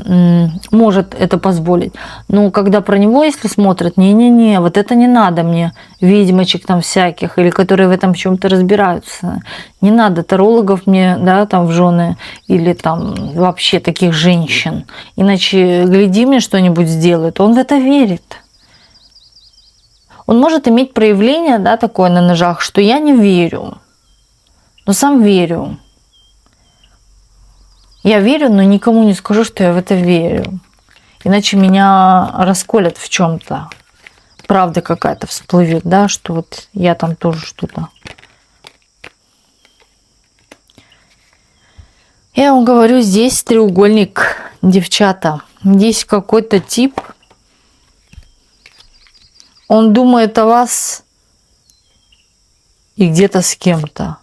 может это позволить. Но когда про него, если смотрят, не-не-не, вот это не надо мне, ведьмочек там всяких, или которые в этом в чем-то разбираются. Не надо тарологов мне, да, там в жены, или там вообще таких женщин. Иначе, гляди, мне что-нибудь сделает. Он в это верит. Он может иметь проявление, да, такое на ножах, что я не верю, но сам верю. Я верю, но никому не скажу, что я в это верю. Иначе меня расколят в чем-то. Правда какая-то всплывет, да, что вот я там тоже что-то. Я вам говорю, здесь треугольник, девчата. Здесь какой-то тип. Он думает о вас и где-то с кем-то.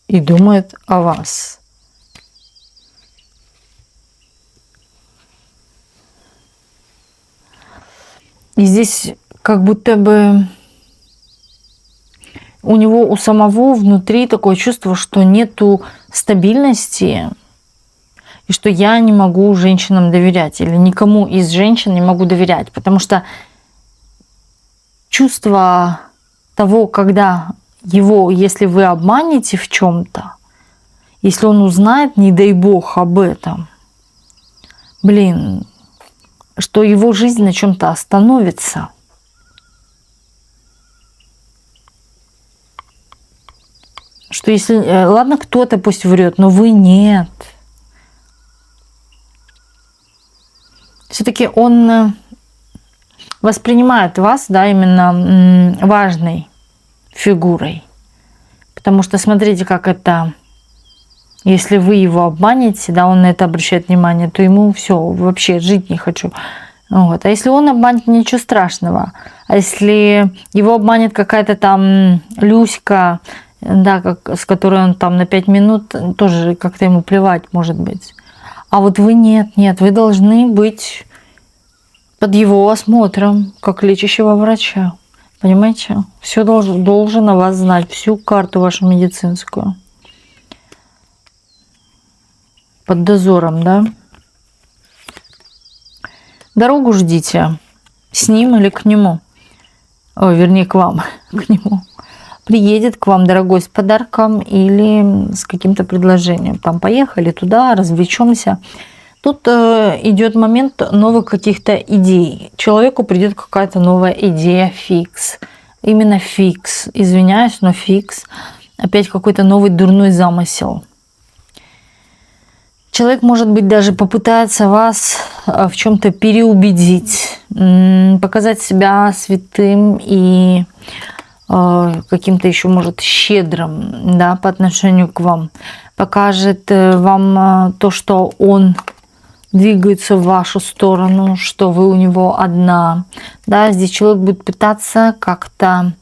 И думает о вас. И здесь как будто бы у него у самого внутри такое чувство, что нету стабильности, и что я не могу женщинам доверять, или никому из женщин не могу доверять, потому что чувство того, когда его, если вы обманете в чем-то, если он узнает, не дай бог, об этом, что его жизнь на чем-то остановится. Что если, ладно, кто-то пусть врет, но вы нет. Все-таки он воспринимает вас, да, именно важной фигурой. Потому что смотрите, как это, если вы его обманете, да, он на это обращает внимание, то ему все, вообще жить не хочу. Вот. А если он обманет, ничего страшного. А если его обманет какая-то там Люська, да, с которой он там на 5 минут, тоже как-то ему плевать, может быть. А вот вы нет, вы должны быть под его осмотром, как лечащего врача. Понимаете? Все должен о вас знать, всю карту вашу медицинскую. Под дозором, да? Дорогу ждите. С ним или к нему? Ой, вернее, к вам, к нему. Приедет к вам, дорогой, с подарком или с каким-то предложением. Там поехали туда, развлечемся. Тут идет момент новых каких-то идей. Человеку придет какая-то новая идея, фикс. Именно фикс. Извиняюсь, но фикс. Опять какой-то новый дурной замысел. Человек, может быть, даже попытается вас в чем-то переубедить, показать себя святым и каким-то еще, может, щедрым, да, по отношению к вам. Покажет вам то, что он двигается в вашу сторону, что вы у него одна. Да, здесь человек будет пытаться как-то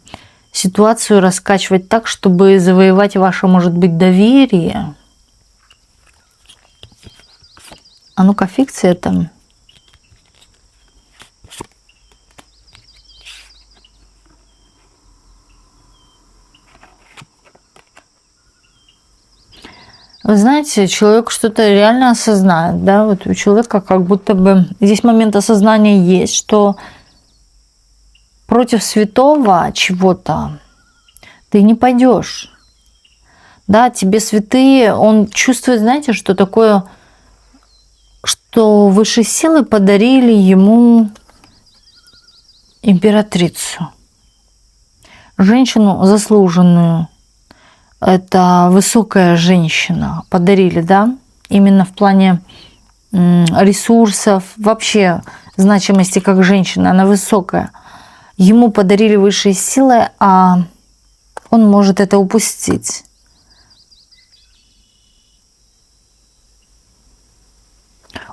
ситуацию раскачивать так, чтобы завоевать ваше, может быть, доверие. А ну-ка, фикция там. Вы знаете, человек что-то реально осознает, да, вот у человека как будто бы здесь момент осознания есть, что против святого чего-то ты не пойдешь. Да, тебе святые, он чувствует, знаете, что такое, что высшие силы подарили ему императрицу, женщину заслуженную. Это высокая женщина, подарили, да, именно в плане ресурсов, вообще значимости как женщина, она высокая. Ему подарили высшие силы, а он может это упустить.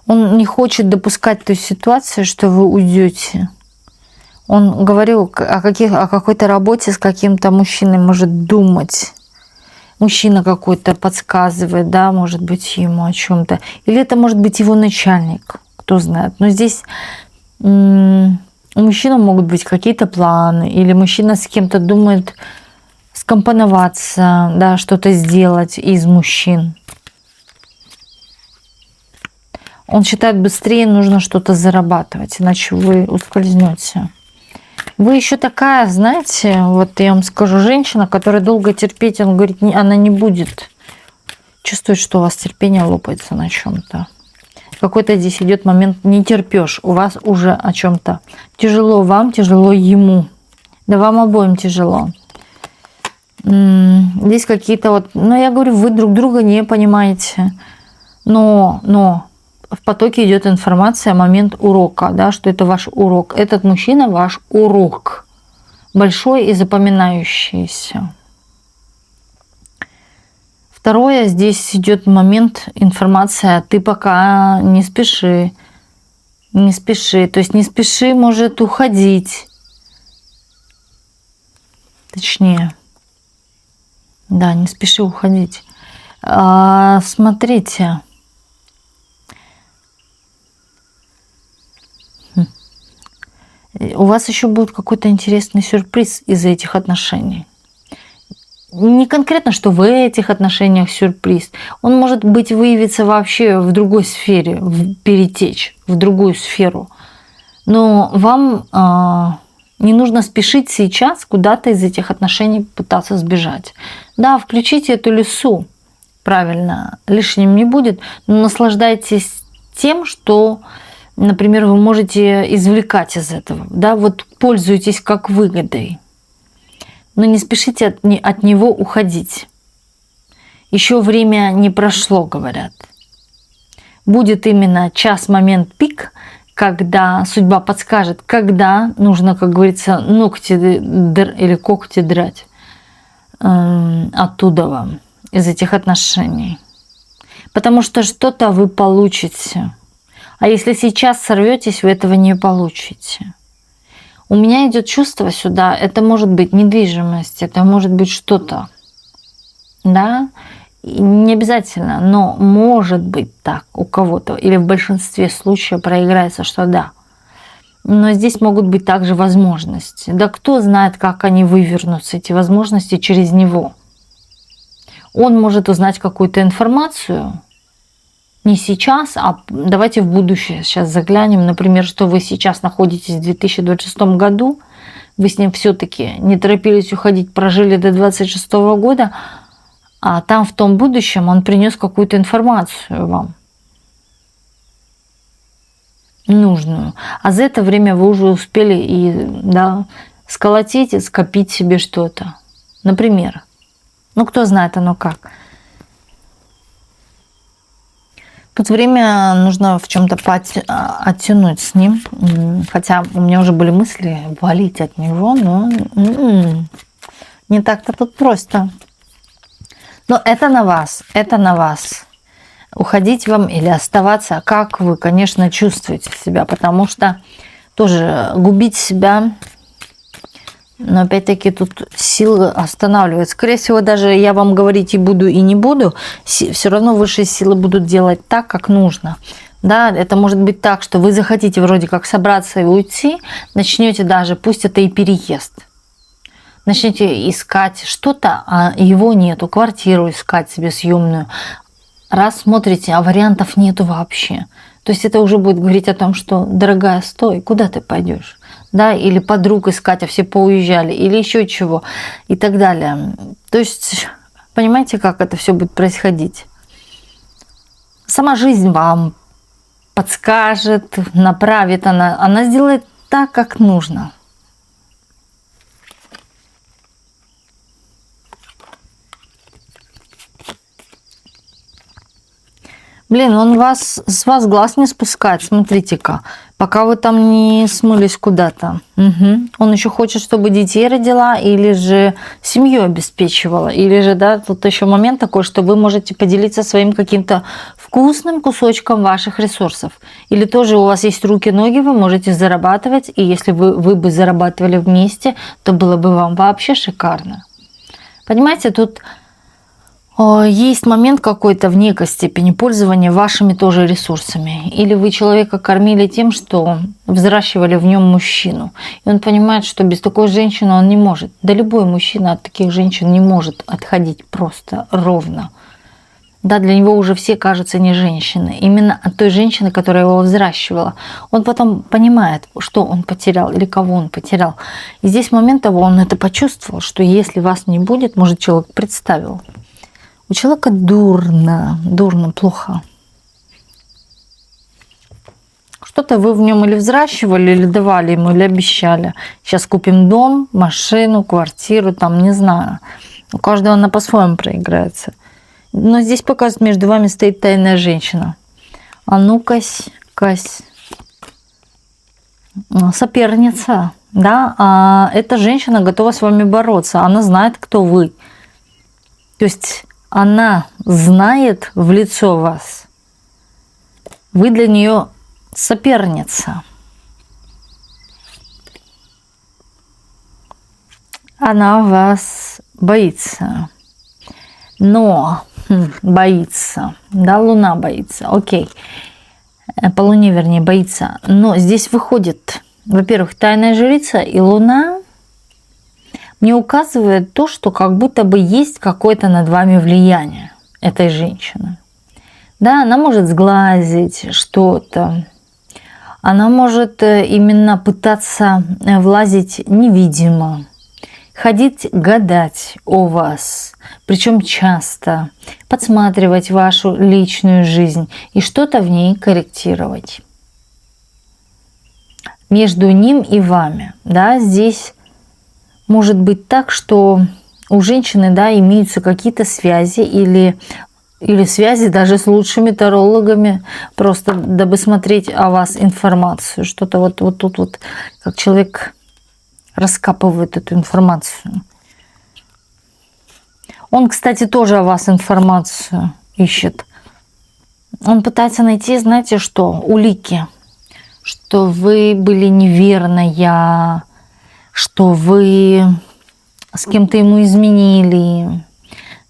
Он не хочет допускать той ситуации, что вы уйдете. Он говорил о какой-то работе с каким-то мужчиной, может думать. Мужчина какой-то подсказывает, да, может быть, ему о чем-то. Или это может быть его начальник, кто знает. Но здесь у мужчины могут быть какие-то планы, или мужчина с кем-то думает скомпоноваться, да, что-то сделать из мужчин. Он считает, быстрее нужно что-то зарабатывать, иначе вы ускользнете. Вы еще такая, знаете, вот я вам скажу, женщина, которая долго терпеть, он говорит, она не будет. Чувствует, что у вас терпение лопается на чем-то. Какой-то здесь идет момент, не терпешь, у вас уже о чем-то. Тяжело вам, тяжело ему. Да вам обоим тяжело. Здесь какие-то вот, ну я говорю, вы друг друга не понимаете. Но в потоке идет информация, момент урока, да, что это ваш урок. Этот мужчина ваш урок. Большой и запоминающийся. Второе, здесь идет момент, информация, ты пока не спеши. Не спеши. То есть не спеши может уходить. Точнее. Да, не спеши уходить. Смотрите. У вас еще будет какой-то интересный сюрприз из этих отношений. Не конкретно, что в этих отношениях сюрприз. Он может быть выявиться вообще в другой сфере, перетечь в другую сферу. Но вам Не нужно спешить сейчас куда-то из этих отношений пытаться сбежать. Да, включите эту лису, правильно, лишним не будет, но наслаждайтесь тем, что, например, вы можете извлекать из этого. Да, вот пользуйтесь как выгодой. Но не спешите от него уходить. Еще время не прошло, говорят. Будет именно час, момент, пик, когда судьба подскажет, когда нужно, как говорится, ногти или когти драть оттуда вам, из этих отношений. Потому что что-то вы получите. А если сейчас сорветесь, вы этого не получите. У меня идет чувство сюда, это может быть недвижимость, это может быть что-то. Да? Не обязательно, но может быть так у кого-то. Или в большинстве случаев проиграется, что да. Но здесь могут быть также возможности. Да кто знает, как они вывернутся, эти возможности через него. Он может узнать какую-то информацию, не сейчас, а давайте в будущее сейчас заглянем. Например, что вы сейчас находитесь в 2026 году, вы с ним все-таки не торопились уходить, прожили до 2026 года, а там в том будущем он принес какую-то информацию вам нужную. А за это время вы уже успели и да, сколотить и скопить себе что-то. Например. Ну, кто знает оно как. Тут время нужно в чем-то оттянуть с ним. Хотя у меня уже были мысли валить от него, но не так-то тут просто. Но это на вас, это на вас. Уходить вам или оставаться, как вы, конечно, чувствуете себя. Потому что тоже губить себя, но опять-таки тут силы останавливают. Скорее всего, даже я вам говорить и буду, и не буду, все равно высшие силы будут делать так, как нужно. Да, это может быть так, что вы захотите вроде как собраться и уйти, начнете даже, пусть это и переезд. Начнете искать что-то, а его нету, квартиру искать себе съемную. Раз смотрите, а вариантов нету вообще. То есть это уже будет говорить о том, что, дорогая, стой, куда ты пойдешь? Да, или подруг искать, а все поуезжали, или еще чего, и так далее. То есть, понимаете, как это все будет происходить? Сама жизнь вам подскажет, направит, она сделает так, как нужно. Блин, он с вас глаз не спускает, смотрите-ка, пока вы там не смылись куда-то. Угу. Он еще хочет, чтобы детей родила, или же семью обеспечивала, или же, да, тут еще момент такой, что вы можете поделиться своим каким-то вкусным кусочком ваших ресурсов. Или тоже у вас есть руки-ноги, вы можете зарабатывать, и если вы бы зарабатывали вместе, то было бы вам вообще шикарно. Понимаете, тут есть момент какой-то в некой степени пользования вашими тоже ресурсами. Или вы человека кормили тем, что взращивали в нем мужчину. И он понимает, что без такой женщины он не может. Да любой мужчина от таких женщин не может отходить просто ровно. Да, для него уже все кажутся не женщины. Именно от той женщины, которая его взращивала. Он потом понимает, что он потерял или кого он потерял. И здесь момент того, он это почувствовал, что если вас не будет, может, человек представил. У человека дурно, плохо. Что-то вы в нем или взращивали, или давали ему, или обещали. Сейчас купим дом, машину, квартиру, там, не знаю. У каждого она по-своему проиграется. Но здесь показывает, между вами стоит тайная женщина. А ну-кась, соперница, да? А эта женщина готова с вами бороться. Она знает, кто вы. То есть она знает в лицо вас. Вы для нее соперница. Она вас боится. Но боится. Да, Луна боится. Окей. По Луне, вернее, боится. Но здесь выходит, во-первых, тайная жрица и Луна мне указывает то, что как будто бы есть какое-то над вами влияние этой женщины. Да, она может сглазить что-то. Она может именно пытаться влазить невидимо, ходить гадать о вас, причем часто, подсматривать вашу личную жизнь и что-то в ней корректировать. Между ним и вами, да, здесь может быть так, что у женщины, да, имеются какие-то связи или связи даже с лучшими тарологами, просто дабы смотреть о вас информацию. Что-то вот тут вот, как человек раскапывает эту информацию. Он, кстати, тоже о вас информацию ищет. Он пытается найти, знаете что, улики, что вы были неверная, что вы с кем-то ему изменили,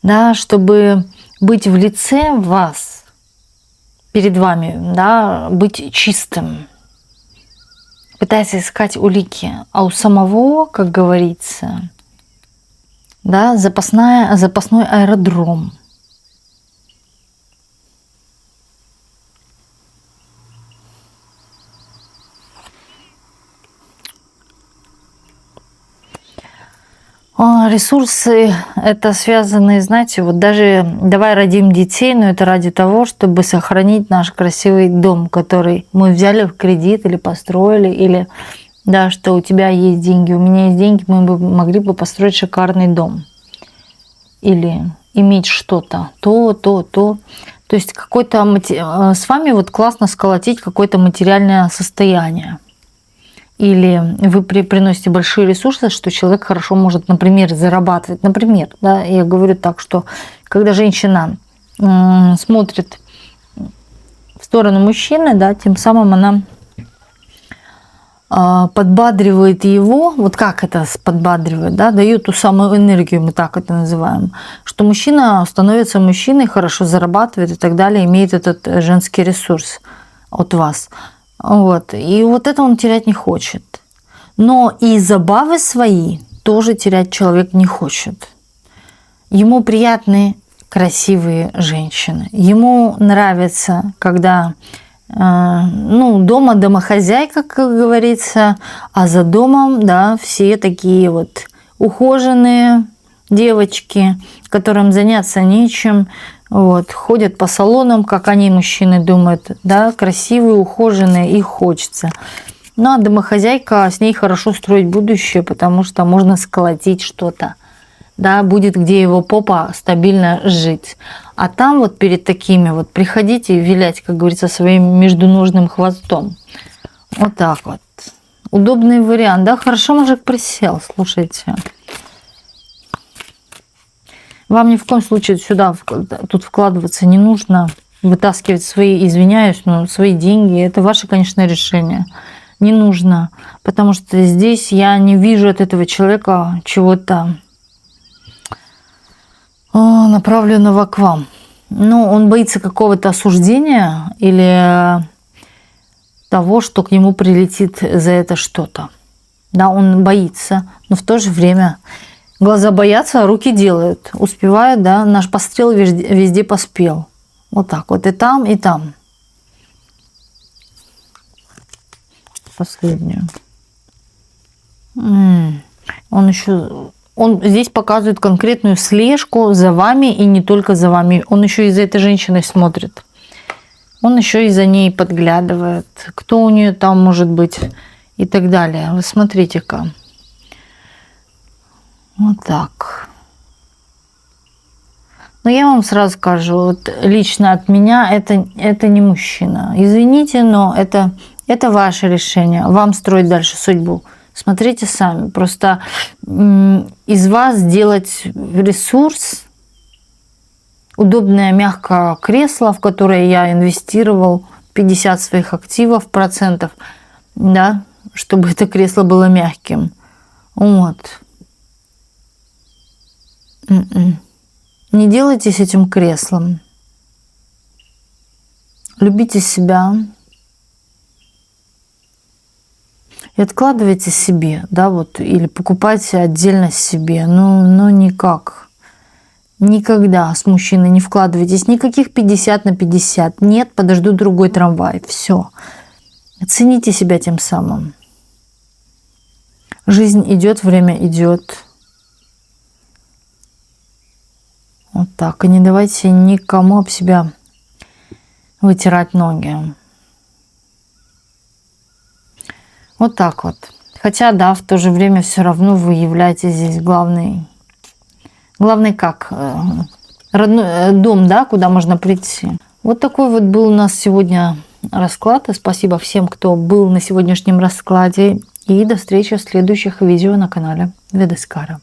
да, чтобы быть в лице вас, перед вами, да, быть чистым. Пытается искать улики. А у самого, как говорится, да, запасной аэродром. Ресурсы это связанные, знаете, вот даже давай родим детей, но это ради того, чтобы сохранить наш красивый дом, который мы взяли в кредит или построили, или да, что у тебя есть деньги, у меня есть деньги, мы бы могли бы построить шикарный дом. Или иметь что-то, то. То есть какой-то с вами вот классно сколотить какое-то материальное состояние. Или вы приносите большие ресурсы, что человек хорошо может, например, зарабатывать. Например, да, я говорю так, что когда женщина смотрит в сторону мужчины, да, тем самым она подбадривает его, вот как это подбадривает, да, дает ту самую энергию, мы так это называем, что мужчина становится мужчиной, хорошо зарабатывает и так далее, имеет этот женский ресурс от вас. Вот. И вот это он терять не хочет. Но и забавы свои тоже терять человек не хочет. Ему приятны красивые женщины. Ему нравится, когда дома домохозяйка, как говорится, а за домом, да, все такие вот ухоженные девочки, которым заняться нечем, вот, ходят по салонам, как они, мужчины, думают, да, красивые, ухоженные, их хочется. Ну, а домохозяйка, с ней хорошо строить будущее, потому что можно сколотить что-то, да, будет где его попа стабильно жить. А там вот перед такими вот приходите вилять, как говорится, своим междуножным хвостом. Вот так вот. Удобный вариант, да, хорошо мужик присел, слушайте. Вам ни в коем случае сюда тут вкладываться не нужно, вытаскивать свои, извиняюсь, но свои деньги. Это ваше, конечно, решение. Не нужно, потому что здесь я не вижу от этого человека чего-то направленного к вам. Ну, он боится какого-то осуждения или того, что к нему прилетит за это что-то. Да, он боится, но в то же время... Глаза боятся, а руки делают. Успевают, да, наш пострел везде поспел. Вот так вот, и там, и там. Последнюю. Он здесь показывает конкретную слежку за вами, и не только за вами. Он еще и за этой женщиной смотрит. Он еще и за ней подглядывает. Кто у нее там может быть и так далее. Вы смотрите-ка. Вот так. Но я вам сразу скажу, вот лично от меня это не мужчина. Извините, но это ваше решение. Вам строить дальше судьбу. Смотрите сами. Просто из вас сделать ресурс, удобное мягкое кресло, в которое я инвестировал 50 своих активов, процентов, да, чтобы это кресло было мягким. Вот. Не делайтесь этим креслом. Любите себя. И откладывайте себе, да, вот, или покупайте отдельно себе. Но никак. Никогда с мужчиной не вкладывайтесь. Никаких 50 на 50. Нет, подожду другой трамвай. Все. Цените себя тем самым. Жизнь идет, время идет. Вот так. И не давайте никому об себя вытирать ноги. Вот так вот. Хотя, да, в то же время все равно вы являетесь здесь главный как родной дом, да, куда можно прийти. Вот такой вот был у нас сегодня расклад. И спасибо всем, кто был на сегодняшнем раскладе. И до встречи в следующих видео на канале Ведескара.